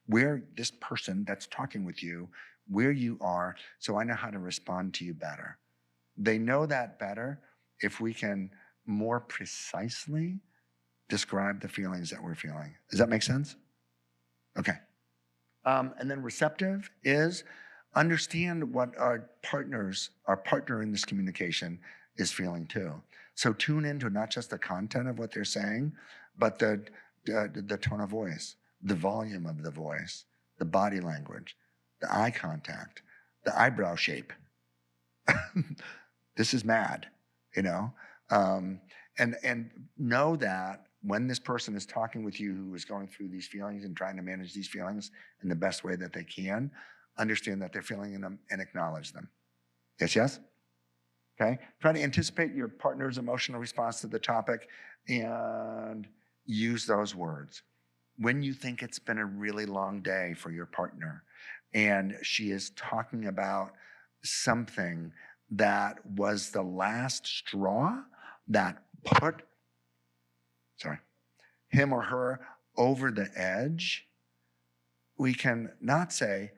where this person that's talking with you, where you are, so I know how to respond to you better. They know that better if we can more precisely describe the feelings that we're feeling. Does that make sense? Okay. And then receptive is understand what our partner in this communication is feeling too. So tune into not just the content of what they're saying, but the tone of voice, the volume of the voice, the body language, the eye contact, the eyebrow shape. This is mad, you know? And know that when this person is talking with you who is going through these feelings and trying to manage these feelings in the best way that they can, understand that they're feeling them and acknowledge them. Yes, yes? Okay? Try to anticipate your partner's emotional response to the topic and use those words. When you think it's been a really long day for your partner and she is talking about something that was the last straw that put him or her over the edge, we can not say,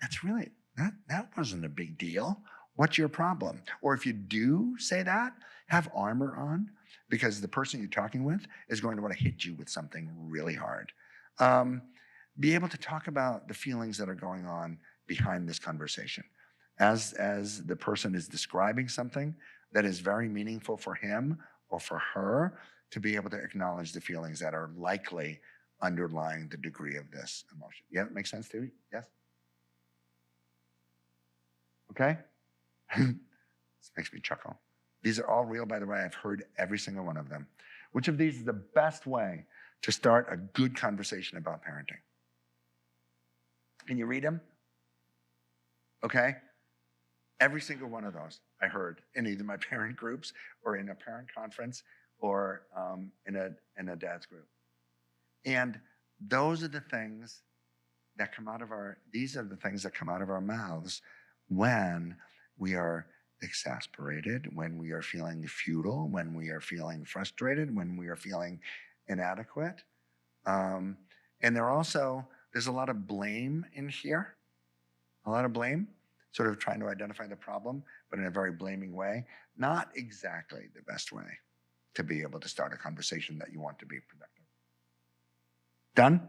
that wasn't a big deal. What's your problem? Or if you do say that, have armor on, because the person you're talking with is going to want to hit you with something really hard. Be able to talk about the feelings that are going on behind this conversation. As the person is describing something that is very meaningful for him or for her, to be able to acknowledge the feelings that are likely underlying the degree of this emotion. Yeah, that makes sense to you? Yes? Okay? This makes me chuckle. These are all real, by the way. I've heard every single one of them. Which of these is the best way to start a good conversation about parenting? Can you read them? Okay? Every single one of those I heard in either my parent groups or in a parent conference or in a dad's group. And those are the things that come out of these are the things that come out of our mouths when we are exasperated, when we are feeling futile, when we are feeling frustrated, when we are feeling inadequate. And there's a lot of blame in here, a lot of blame, sort of trying to identify the problem, but in a very blaming way. Not exactly the best way to be able to start a conversation that you want to be productive. Done?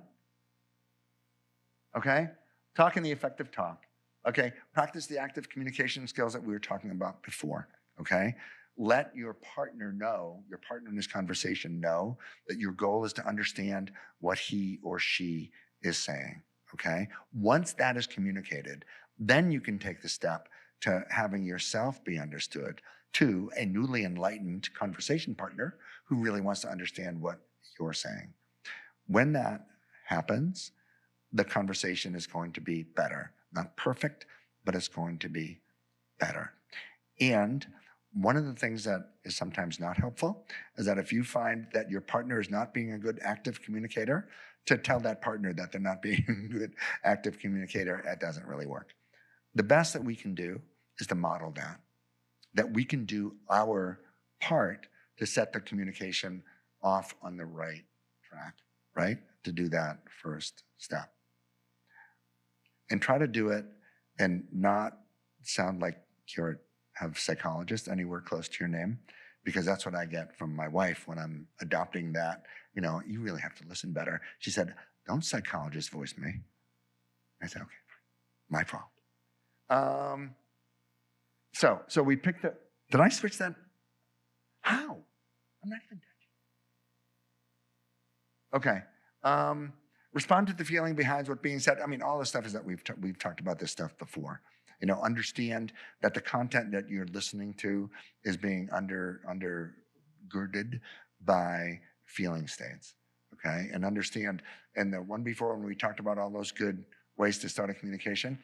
Okay? Talking the effective talk. Okay? Practice the active communication skills that we were talking about before. Okay? Let your partner in this conversation know that your goal is to understand what he or she is saying. Okay? Once that is communicated, then you can take the step to having yourself be understood to a newly enlightened conversation partner who really wants to understand what you're saying. When that happens, the conversation is going to be better. Not perfect, but it's going to be better. And one of the things that is sometimes not helpful is that if you find that your partner is not being a good active communicator, to tell that partner that they're not being a good active communicator, that doesn't really work. The best that we can do is to model that. that we can do our part to set the communication off on the right track, right? To do that first step. And try to do it and not sound like you have psychologist anywhere close to your name, because that's what I get from my wife when I'm adopting that. You know, you really have to listen better. She said, don't psychologist voice me. I said, okay, my fault. So we picked up, did I switch that? How? I'm not even touching. Okay. Respond to the feeling behind what's being said. I mean, all the stuff is that we've talked about this stuff before. You know, understand that the content that you're listening to is being undergirded by feeling states. Okay, and understand. And the one before, when we talked about all those good ways to start a communication,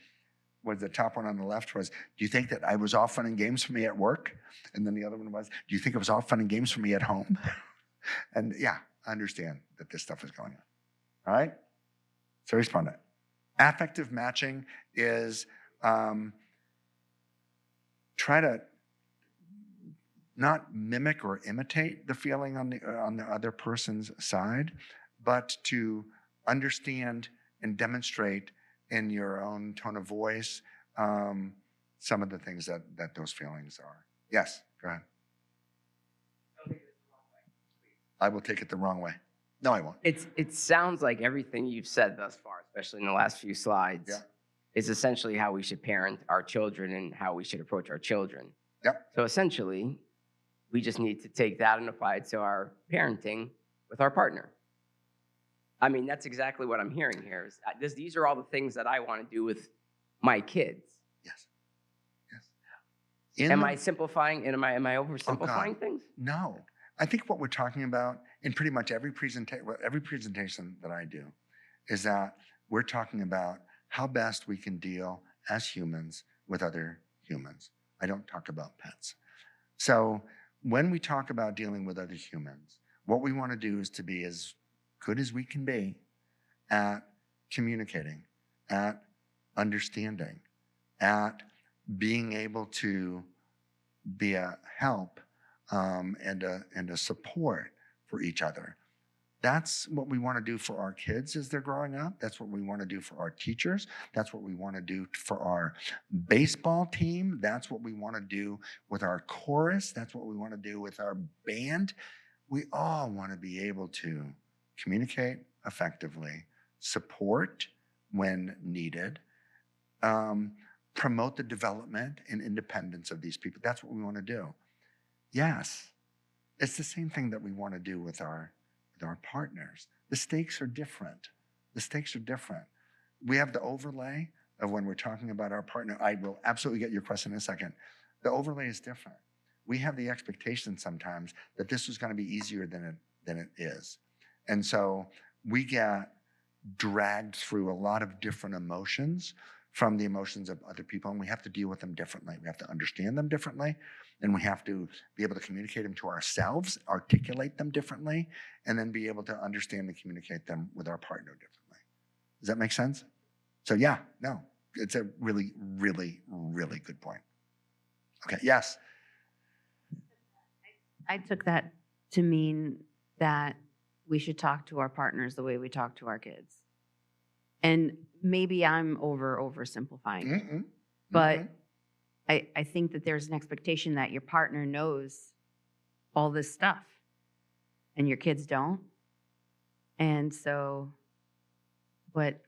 was the top one on the left was, do you think that I was all fun and games for me at work? And then the other one was, do you think it was all fun and games for me at home? And yeah, I understand that this stuff is going on. All right? So respond to it. Affective matching is try to not mimic or imitate the feeling on the other person's side, but to understand and demonstrate in your own tone of voice some of the things that those feelings are. Yes, go ahead. I will take it the wrong way. No, I won't. It sounds like everything you've said thus far, especially in the last few slides, is essentially how we should parent our children and how we should approach our children. Yep. So essentially, we just need to take that and apply it to our parenting with our partner. I mean, that's exactly what I'm hearing here. These are all the things that I want to do with my kids. Yes. Yes. Am I simplifying? And am I oversimplifying things? No. I think what we're talking about in pretty much every presentation that I do is that we're talking about how best we can deal as humans with other humans. I don't talk about pets. So when we talk about dealing with other humans, what we want to do is to be as good as we can be at communicating, at understanding, at being able to be a help and a support for each other. That's what we want to do for our kids as they're growing up. That's what we want to do for our teachers. That's what we want to do for our baseball team. That's what we want to do with our chorus. That's what we want to do with our band. We all want to be able to communicate effectively, support when needed, promote the development and independence of these people. That's what we want to do. Yes, it's the same thing that we want to do with our partners. The stakes are different. The stakes are different. We have the overlay of when we're talking about our partner. I will absolutely get your question in a second. The overlay is different. We have the expectation sometimes that this is going to be easier than it is. And so we get dragged through a lot of different emotions from the emotions of other people, and we have to deal with them differently. We have to understand them differently, and we have to be able to communicate them to ourselves, articulate them differently, and then be able to understand and communicate them with our partner differently. Does that make sense? So yeah, no, it's a really, really, really good point. Okay, yes? I took that to mean that we should talk to our partners the way we talk to our kids. And maybe I'm oversimplifying, but I think that there's an expectation that your partner knows all this stuff and your kids don't. And so what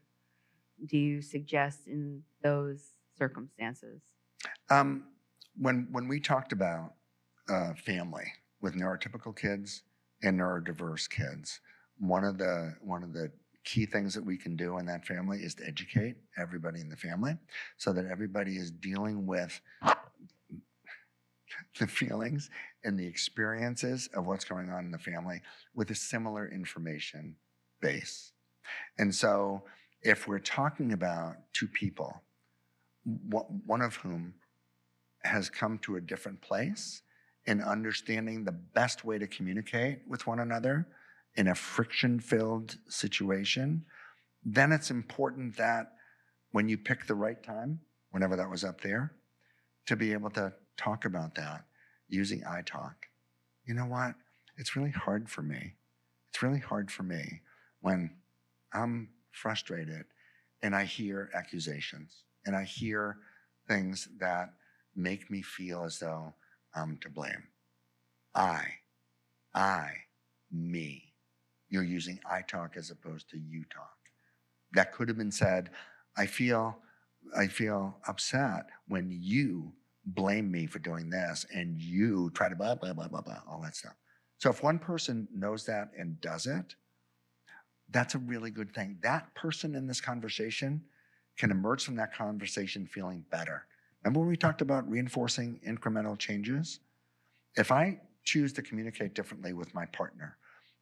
do you suggest in those circumstances? When we talked about family with neurotypical kids and neurodiverse kids, one of the key things that we can do in that family is to educate everybody in the family so that everybody is dealing with the feelings and the experiences of what's going on in the family with a similar information base. And so if we're talking about two people, one of whom has come to a different place in understanding the best way to communicate with one another in a friction-filled situation, then it's important that when you pick the right time, whenever that was up there, to be able to talk about that using I talk, you know what? It's really hard for me. It's really hard for me when I'm frustrated and I hear accusations and I hear things that make me feel as though I'm to blame. I, me. You're using I talk as opposed to you talk. That could have been said, I feel upset when you blame me for doing this and you try to blah, blah, blah, blah, blah, all that stuff. So if one person knows that and does it, that's a really good thing. That person in this conversation can emerge from that conversation feeling better. Remember when we talked about reinforcing incremental changes? If I choose to communicate differently with my partner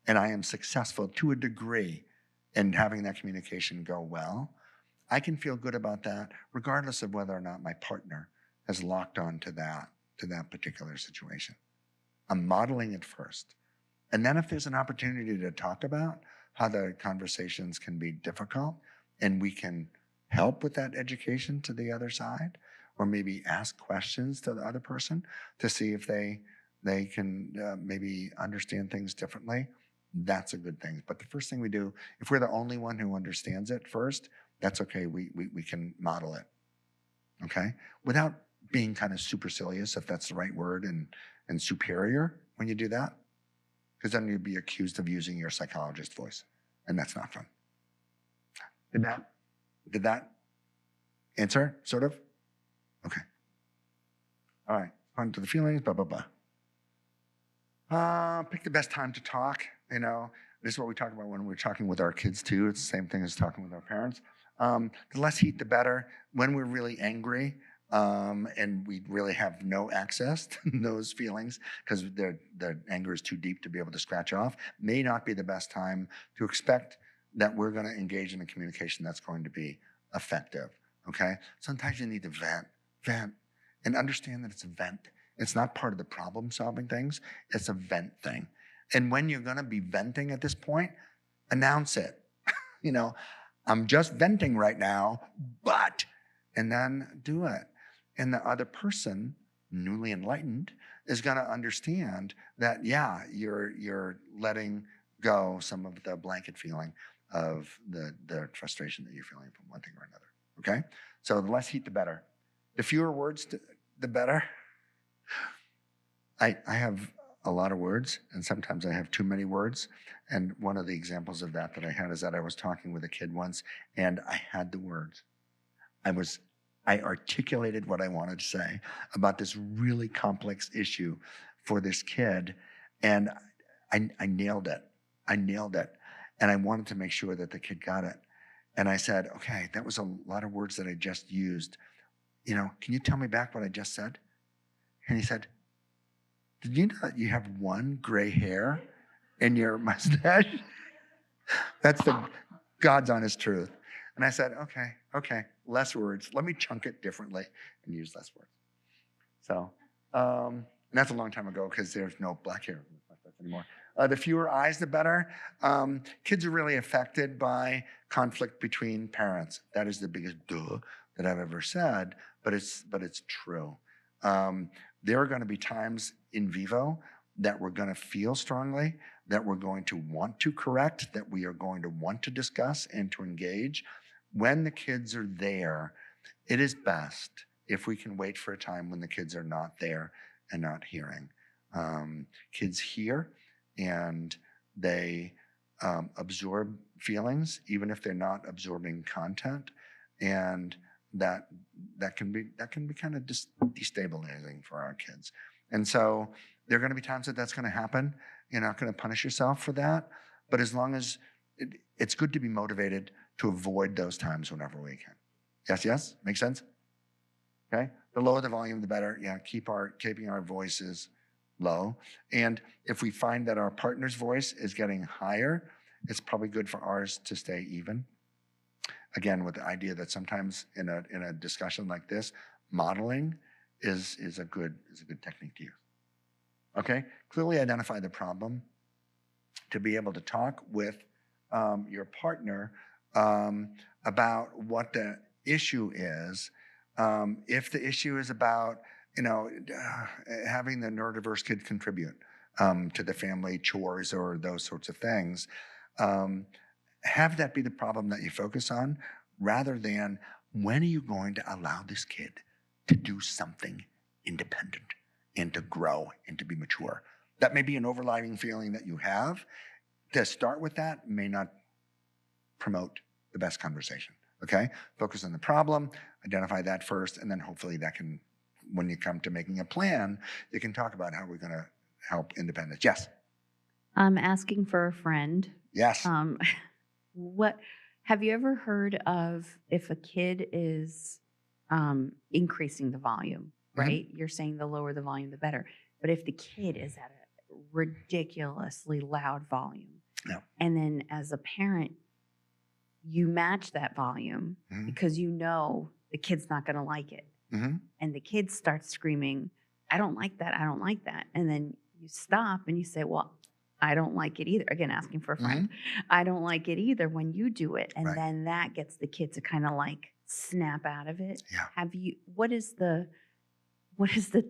and I am successful to a degree in having that communication go well, I can feel good about that regardless of whether or not my partner has locked on to that particular situation. I'm modeling it first. And then if there's an opportunity to talk about how the conversations can be difficult and we can help with that education to the other side, or maybe ask questions to the other person to see if they can maybe understand things differently, that's a good thing. But the first thing we do, if we're the only one who understands it first, that's okay. We can model it, okay? Without being kind of supercilious, if that's the right word, and superior when you do that, because then you'd be accused of using your psychologist voice, and that's not fun. Did that answer, sort of? Okay. All right, on to the feelings, blah, blah, blah. Pick the best time to talk. You know, this is what we talk about when we're talking with our kids too. It's the same thing as talking with our parents. The less heat, the better. When we're really angry and we really have no access to those feelings because the anger is too deep to be able to scratch off, may not be the best time to expect that we're going to engage in a communication that's going to be effective, okay? Sometimes you need to vent, and understand that it's a vent. It's not part of the problem-solving things. It's a vent thing. And when you're going to be venting at this point, announce it. You know, I'm just venting right now, but, and then do it. And the other person, newly enlightened, is going to understand that, yeah, you're letting go some of the blanket feeling of the frustration that you're feeling from one thing or another, okay? So the less heat, the better. The fewer words, the better. I have a lot of words, and sometimes I have too many words. And one of the examples of that I had is that I was talking with a kid once, and I had the words. I articulated what I wanted to say about this really complex issue for this kid, and I nailed it. And I wanted to make sure that the kid got it. And I said, okay, that was a lot of words that I just used. You know, can you tell me back what I just said? And he said, did you know that you have one gray hair in your mustache? That's the God's honest truth. And I said, okay, less words. Let me chunk it differently and use less words. So, and that's a long time ago because there's no black hair anymore. The fewer eyes, the better. Kids are really affected by conflict between parents. That is the biggest duh that I've ever said, but it's true. There are going to be times in vivo that we're going to feel strongly, that we're going to want to correct, that we are going to want to discuss and to engage. When the kids are there, it is best if we can wait for a time when the kids are not there and not hearing. Kids hear and they absorb feelings, even if they're not absorbing content, and that can be kind of destabilizing for our kids. And so there are going to be times that that's going to happen. You're not going to punish yourself for that, but as long as it's good to be motivated to avoid those times whenever we can. Yes, makes sense? Okay, the lower the volume, the better. Yeah, keeping our voices low. And if we find that our partner's voice is getting higher, it's probably good for ours to stay even. Again, with the idea that sometimes in a discussion like this, modeling is a good technique to use. Okay, clearly identify the problem to be able to talk with your partner about what the issue is. If the issue is about having the neurodiverse kid contribute to the family chores or those sorts of things. Have that be the problem that you focus on rather than when are you going to allow this kid to do something independent and to grow and to be mature. That may be an overriding feeling that you have. To start with that may not promote the best conversation, okay? Focus on the problem, identify that first, and then hopefully that can, when you come to making a plan, you can talk about how we're gonna help independence. Yes, I'm asking for a friend. yes. What have you ever heard of if a kid is increasing the volume, right? You're saying the lower the volume, the better. But if the kid is at a ridiculously loud volume, No. and then as a parent, you match that volume because you know the kid's not going to like it. And the kid starts screaming, I don't like that. I don't like that. And then you stop and you say, well, I don't like it either. Again, asking for a friend. I don't like it either when you do it. And Right. then that gets the kid to kind of like snap out of it. Yeah. What is the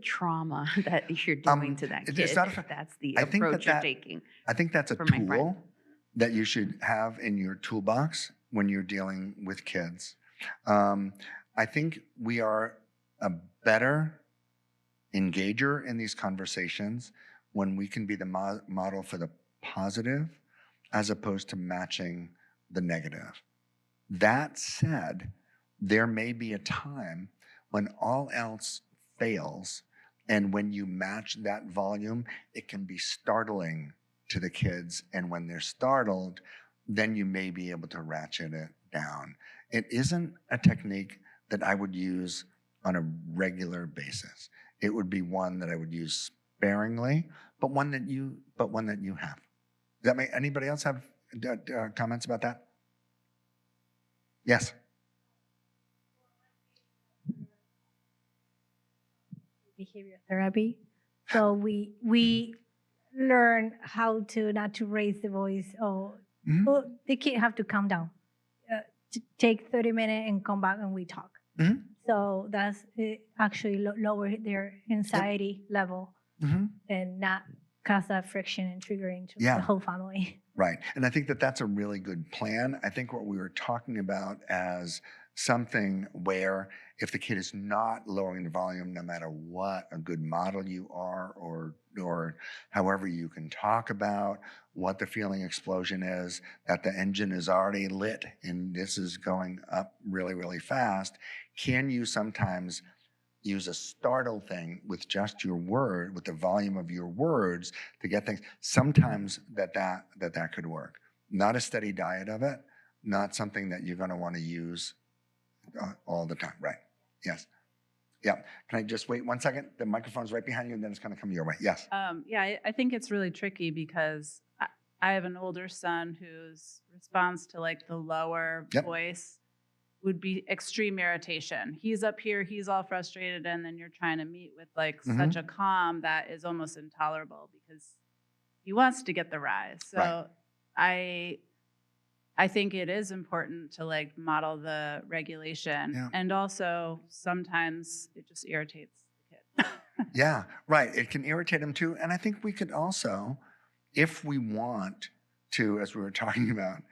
trauma that you're doing to that kid? It's not if that's the I think approach that you're taking. I think that's a for my friend. tool that you should have in your toolbox when you're dealing with kids. I think we are a better engager in these conversations when we can be the model for the positive as opposed to matching the negative. That said, there may be a time when all else fails, and when you match that volume, it can be startling to the kids. And when they're startled, then you may be able to ratchet it down. It isn't a technique that I would use on a regular basis. It would be one that I would use sparingly, but one that you have. Does that make anybody else have comments about that? Yes. Behavior therapy. So we learn how to not to raise the voice or well, the kid have to calm down. Take 30 minutes and come back and we talk. So that's actually lower their anxiety level and not cause that friction and triggering to the whole family. Right. And I think that that's a really good plan. I think what we were talking about as something where if the kid is not lowering the volume, no matter what a good model you are, or however you can talk about what the feeling explosion is, that the engine is already lit and this is going up really, really fast, can you sometimes use a startle thing with just your word, with the volume of your words to get things? Sometimes that could work. Not a steady diet of it, not something that you're going to want to use all the time. Right. Yes. Yeah. Can I just wait 1 second? The microphone's right behind you and then it's going to come your way. Yes. I think it's really tricky because I have an older son whose response to like the lower voice would be extreme irritation. He's up here, he's all frustrated, and then you're trying to meet with like such a calm that is almost intolerable because he wants to get the rise. So I think it is important to like model the regulation, and also sometimes it just irritates the kid. Yeah, right. It can irritate him too. And I think we could also, if we want to, as we were talking about,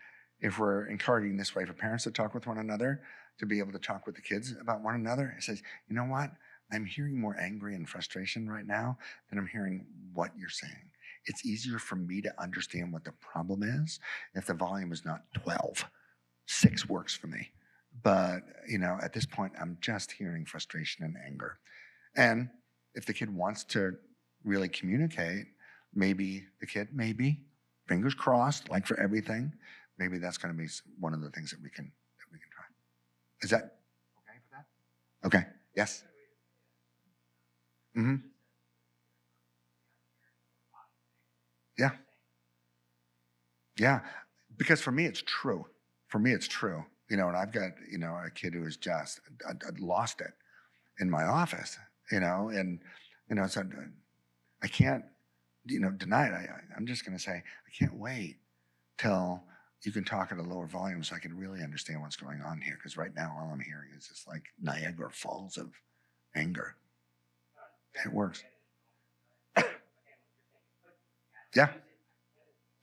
if we're encouraging this way for parents to talk with one another, to be able to talk with the kids about one another, it says, you know what? I'm hearing more angry and frustration right now than I'm hearing what you're saying. It's easier for me to understand what the problem is if the volume is not 12. 6 works for me. But, at this point, I'm just hearing frustration and anger. And if the kid wants to really communicate, maybe the kid, fingers crossed, like for everything, maybe that's going to be one of the things that we can try. Is that okay for that? Okay. Yes. Yeah. Yeah. Because for me, it's true. And I've got, a kid who has just lost it in my office, and, so I can't, deny it. I'm just going to say, I can't wait till you can talk at a lower volume so I can really understand what's going on here. Because right now, all I'm hearing is just like Niagara Falls of anger. It works. Yeah.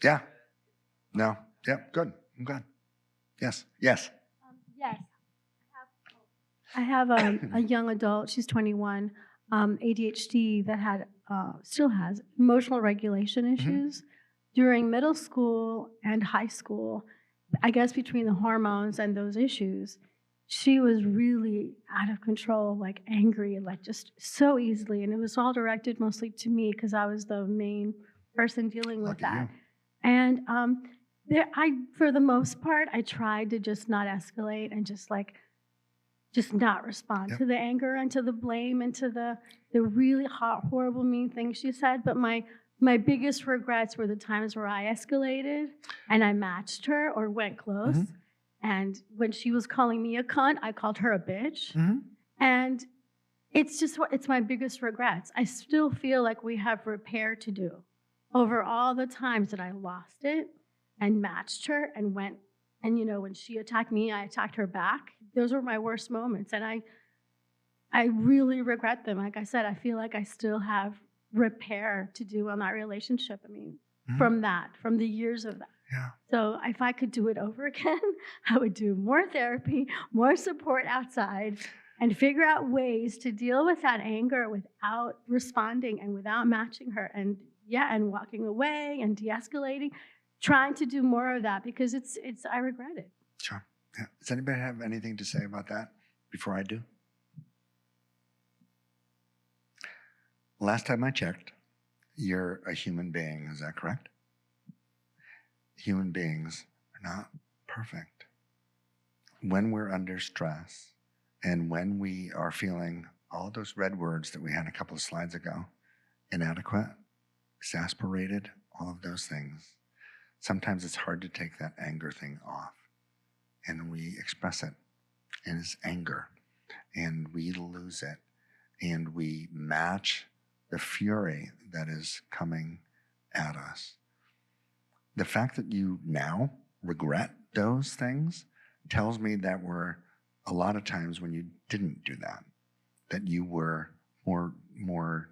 Yeah. No. Yep. Good. I'm glad. Yes. Yes. Yes. I have a young adult, she's 21, ADHD that still has emotional regulation issues. During middle school and high school, I guess between the hormones and those issues, she was really out of control, like angry, like just so easily. And it was all directed mostly to me because I was the main person dealing with that. And for the most part, I tried to just not escalate and just not respond to the anger and to the blame and to the really horrible, mean things she said. But my biggest regrets were the times where I escalated and I matched her or went close. And when she was calling me a cunt, I called her a bitch. And it's my biggest regrets. I still feel like we have repair to do over all the times that I lost it and matched her and went. And, when she attacked me, I attacked her back. Those were my worst moments. And I really regret them. Like I said, I feel like I still have repair to do on that relationship. I mean, from the years of that. Yeah. So if I could do it over again, I would do more therapy, more support outside, and figure out ways to deal with that anger without responding and without matching her. And walking away and de-escalating. Trying to do more of that because I regret it. Sure. Yeah. Does anybody have anything to say about that before I do? Last time I checked, you're a human being. Is that correct? Human beings are not perfect. When we're under stress and when we are feeling all of those red words that we had a couple of slides ago, inadequate, exasperated, all of those things, sometimes it's hard to take that anger thing off. And we express it and it's anger. And we lose it. And we match the fury that is coming at us. The fact that you now regret those things tells me that were a lot of times when you didn't do that you were more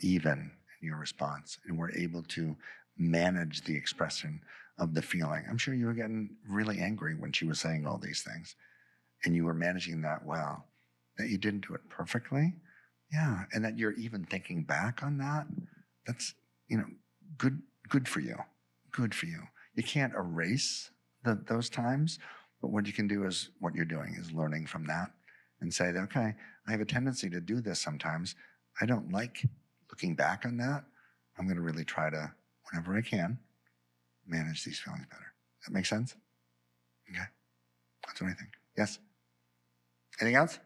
even in your response and were able to manage the expression of the feeling. I'm sure you were getting really angry when she was saying all these things and you were managing that well. That you didn't do it perfectly. Yeah. And that you're even thinking back on that. That's, good for you. Good for you. You can't erase those times, but what you can do is what you're doing is learning from that and say that, okay, I have a tendency to do this sometimes. I don't like looking back on that. I'm going to really try to, whenever I can, manage these feelings better. That make sense? Okay. That's what I think. Yes? Anything else?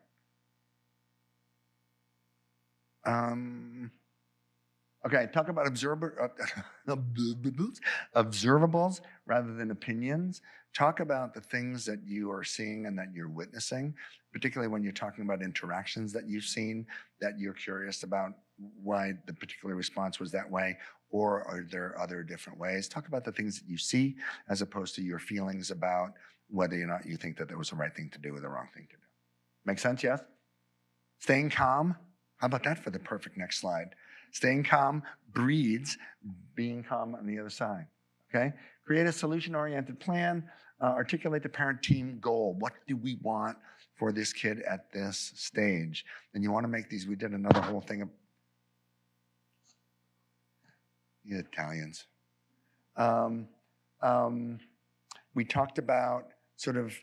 Okay, talk about observables rather than opinions. Talk about the things that you are seeing and that you're witnessing, particularly when you're talking about interactions that you've seen, that you're curious about why the particular response was that way, or are there other different ways? Talk about the things that you see as opposed to your feelings about whether or not you think that was the right thing to do or the wrong thing to do. Make sense, yes? Staying calm. How about that for the perfect next slide? Staying calm breeds being calm on the other side, okay? Create a solution-oriented plan. Articulate the parent-team goal. What do we want for this kid at this stage? And you want to make these, we did another whole thing of, you Italians. We talked about sort of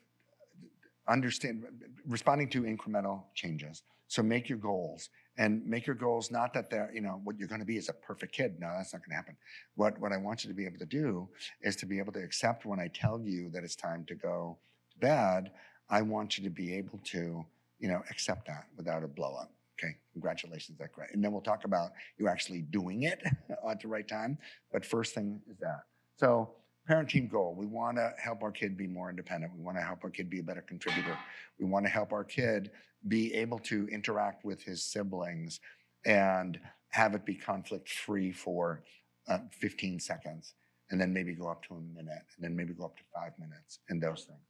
responding to incremental changes. So make your goals. And make your goals not that they're, what you're going to be is a perfect kid. No, that's not going to happen. What I want you to be able to do is to be able to accept when I tell you that it's time to go to bed. I want you to be able to, accept that without a blow up. Okay, congratulations, that's great. And then we'll talk about you actually doing it at the right time. But first thing is that. So parent-team goal, we want to help our kid be more independent. We want to help our kid be a better contributor. We want to help our kid be able to interact with his siblings and have it be conflict-free for 15 seconds, and then maybe go up to a minute, and then maybe go up to 5 minutes, and those things,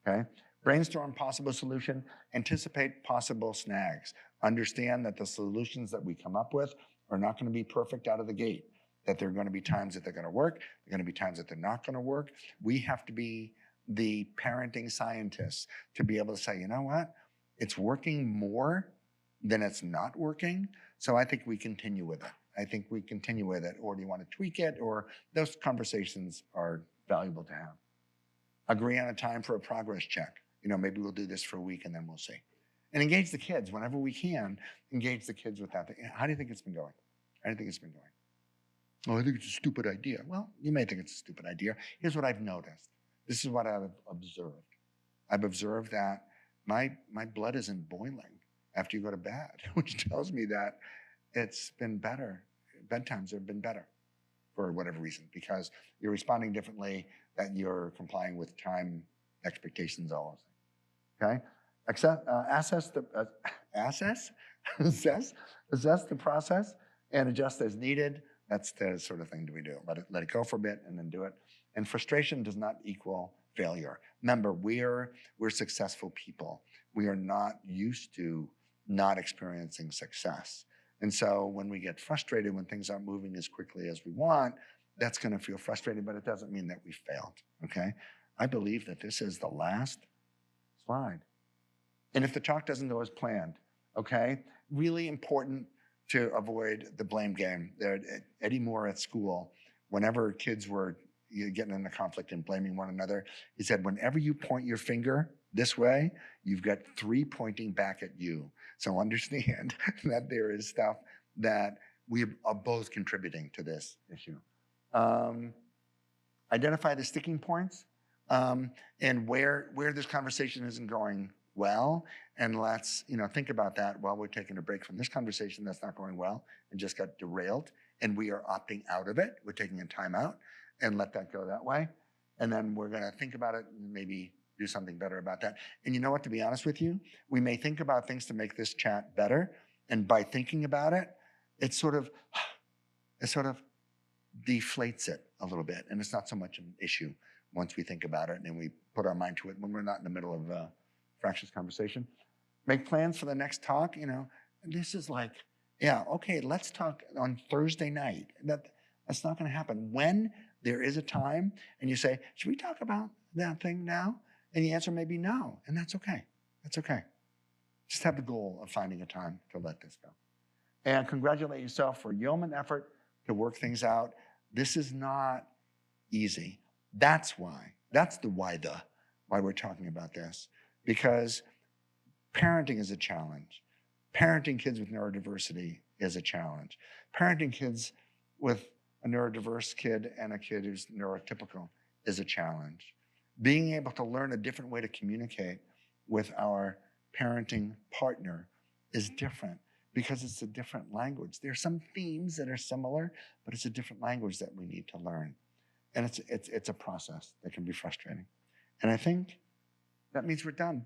okay? Brainstorm possible solution, anticipate possible snags. Understand that the solutions that we come up with are not going to be perfect out of the gate, that there are going to be times that they're going to work, there are going to be times that they're not going to work. We have to be the parenting scientists to be able to say, you know what, it's working more than it's not working. So I think we continue with it. I think we continue with it. Or do you want to tweak it? Or those conversations are valuable to have. Agree on a time for a progress check. You know, maybe we'll do this for a week and then we'll see. And engage the kids whenever we can. Engage the kids with that. How do you think it's been going? How do you think it's been going? Oh, I think it's a stupid idea. Well, you may think it's a stupid idea. Here's what I've noticed. This is what I've observed. I've observed that my blood isn't boiling after you go to bed, which tells me that it's been better. Bedtimes have been better for whatever reason, because you're responding differently, that you're complying with time expectations, all of them. Okay? Assess the process and adjust as needed. That's the sort of thing that we do. Let it go for a bit and then do it. And frustration does not equal failure. Remember, we're successful people. We are not used to not experiencing success. And so when we get frustrated, when things aren't moving as quickly as we want, that's going to feel frustrating, but it doesn't mean that we failed, okay? I believe that this is the last slide. And if the talk doesn't go as planned, okay, really important to avoid the blame game. Eddie Moore at school, whenever kids were getting into conflict and blaming one another, he said, whenever you point your finger this way, you've got 3 pointing back at you. So understand that there is stuff that we are both contributing to this issue. Identify the sticking points and where this conversation isn't going well, and let's think about that while we're taking a break from this conversation that's not going well and just got derailed, and we are opting out of it. We're taking a time out and let that go that way, and then we're going to think about it and maybe do something better about that. And you know what, to be honest with you, we may think about things to make this chat better, and by thinking about it, it sort of deflates it a little bit, and it's not so much an issue once we think about it and we put our mind to it when we're not in the middle of a fractious conversation. Make plans for the next talk. And this is like, yeah, okay, let's talk on Thursday night. That's not going to happen. When there is a time and you say, should we talk about that thing now? And the answer may be no, and that's okay. That's okay. Just have the goal of finding a time to let this go. And congratulate yourself for yeoman effort to work things out. This is not easy. That's why we're talking about this, because parenting is a challenge. Parenting kids with neurodiversity is a challenge. Parenting kids with a neurodiverse kid and a kid who's neurotypical is a challenge. Being able to learn a different way to communicate with our parenting partner is different, because it's a different language. There are some themes that are similar, but it's a different language that we need to learn. And it's a process that can be frustrating. And I think that means we're done.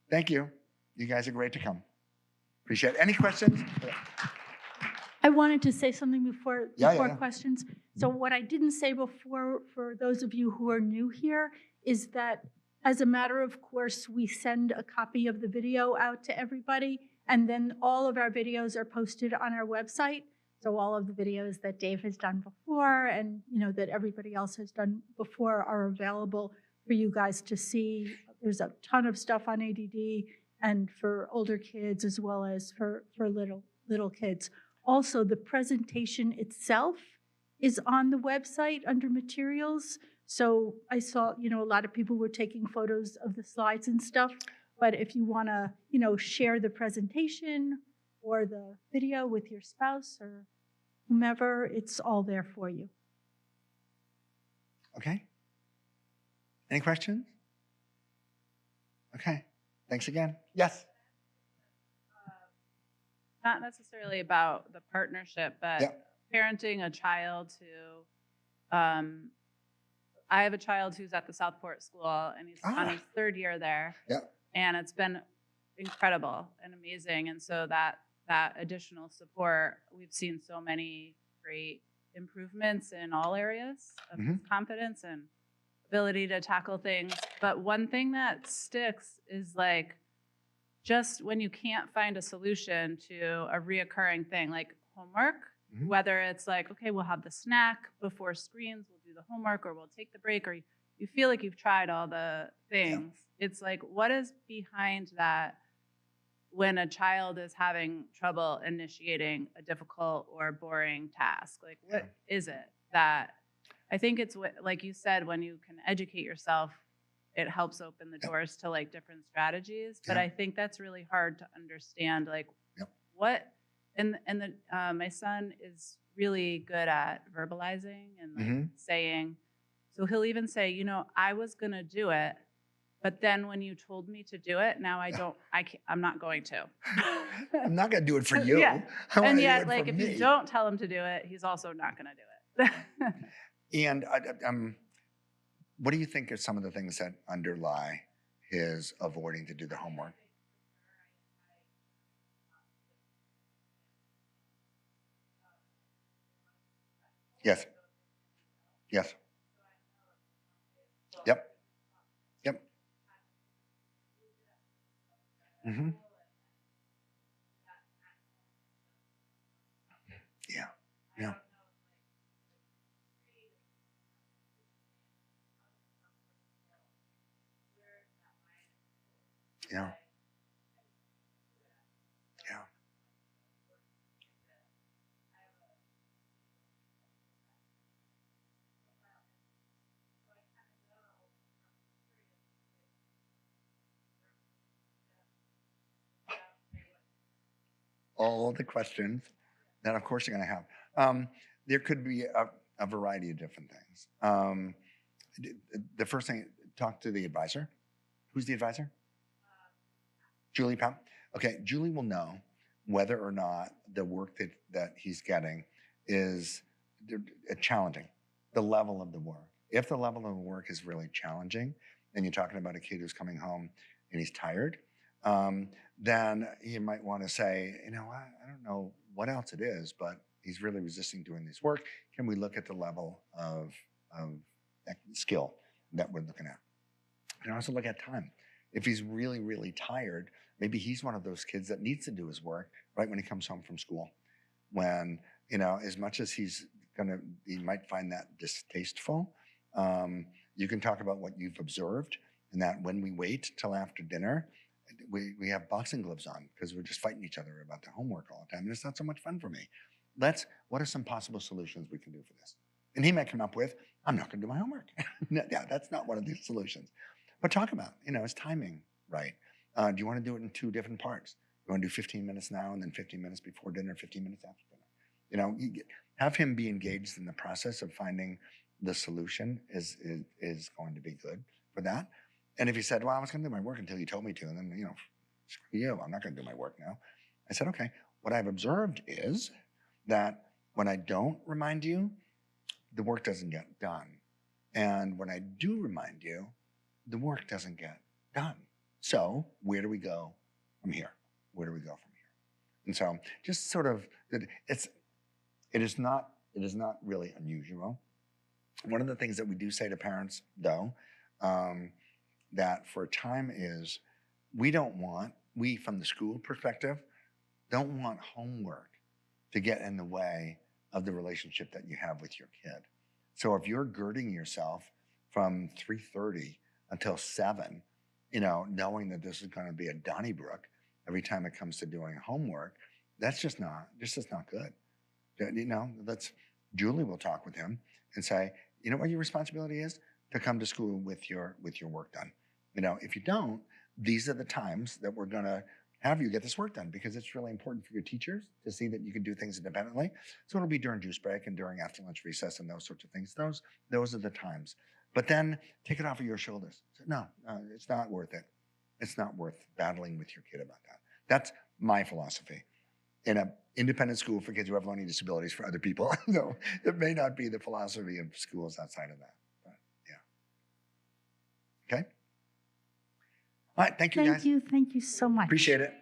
Thank you. You guys are great to come. Appreciate it. Any questions? I wanted to say something before Yeah. questions. So what I didn't say before, for those of you who are new here, is that as a matter of course, we send a copy of the video out to everybody, and then all of our videos are posted on our website. So all of the videos that Dave has done before and that everybody else has done before are available for you guys to see. There's a ton of stuff on ADD and for older kids as well as for little kids. Also, the presentation itself is on the website under materials. So I saw, a lot of people were taking photos of the slides and stuff. But if you want to, share the presentation or the video with your spouse or whomever, it's all there for you. Okay. Any questions? Okay. Thanks again. Yes. Not necessarily about the partnership, but parenting a child who, I have a child who's at the Southport School, and he's on his 3rd year there. Yep. And it's been incredible and amazing. And so that additional support, we've seen so many great improvements in all areas of his confidence. And ability to tackle things. But one thing that sticks is like, just when you can't find a solution to a reoccurring thing, like homework, Mhm. whether it's like, okay, we'll have the snack before screens, we'll do the homework, or we'll take the break, or you feel like you've tried all the things. It's like, what is behind that when a child is having trouble initiating a difficult or boring task? Like, what is it that, I think it's what, like you said, when you can educate yourself, it helps open the doors to like different strategies. But I think that's really hard to understand, like what, and my son is really good at verbalizing and like saying, so he'll even say, you know, I was going to do it, but then when you told me to do it, now I'm not going to. I'm not going to do it for you. Yeah. I wanna And do yet, it like, for if me. you don't tell him to do it, he's also not going to do it. And what do you think are some of the things that underlie his avoiding to do the homework? Yes. Yes. Yep. Yep. Mm-hmm. Yeah. Yeah. Yeah. Yeah. All the questions that, of course, you're going to have. There could be a variety of different things. The first thing, talk to the advisor. Who's the advisor? Julie Powell. Okay, Julie will know whether or not the work that he's getting is challenging, the level of the work. If the level of the work is really challenging, and you're talking about a kid who's coming home and he's tired, then you might want to say, you know, I don't know what else it is, but he's really resisting doing this work. Can we look at the level of skill that we're looking at? And also look at time. If he's really, really tired, maybe he's one of those kids that needs to do his work right when he comes home from school. When, you know, as much as he might find that distasteful, you can talk about what you've observed, and that when we wait till after dinner, we have boxing gloves on because we're just fighting each other about the homework all the time. And it's not so much fun for me. What are some possible solutions we can do for this? And he might come up with, I'm not going to do my homework. Yeah, that's not one of these solutions. But talk about, you know, is timing right? Do you want to do it in 2 different parts? You want to do 15 minutes now and then 15 minutes before dinner, 15 minutes after dinner? You know, have him be engaged in the process of finding the solution is going to be good for that. And if he said, well, I was going to do my work until you told me to, and then, you know, screw you, I'm not going to do my work now. I said, okay, what I've observed is that when I don't remind you, the work doesn't get done. And when I do remind you, the work doesn't get done. So where do we go from here? Where do we go from here? And so just sort of, it is not really unusual. One of the things that we do say to parents, though, that for a time is we from the school perspective, don't want homework to get in the way of the relationship that you have with your kid. So if you're girding yourself from 3:30 until 7, you know, knowing that this is going to be a Donnybrook every time it comes to doing homework, that's just not good. You know, Julie will talk with him and say, you know what your responsibility is? To come to school with your work done. You know, if you don't, these are the times that we're going to have you get this work done, because it's really important for your teachers to see that you can do things independently. So it'll be during juice break and during after lunch recess and those sorts of things. Those are the times. But then take it off of your shoulders. No, it's not worth it. It's not worth battling with your kid about that. That's my philosophy. In an independent school for kids who have learning disabilities for other people, no, it may not be the philosophy of schools outside of that. But yeah. Okay. All right. Thank you, guys. Thank you so much. Appreciate it.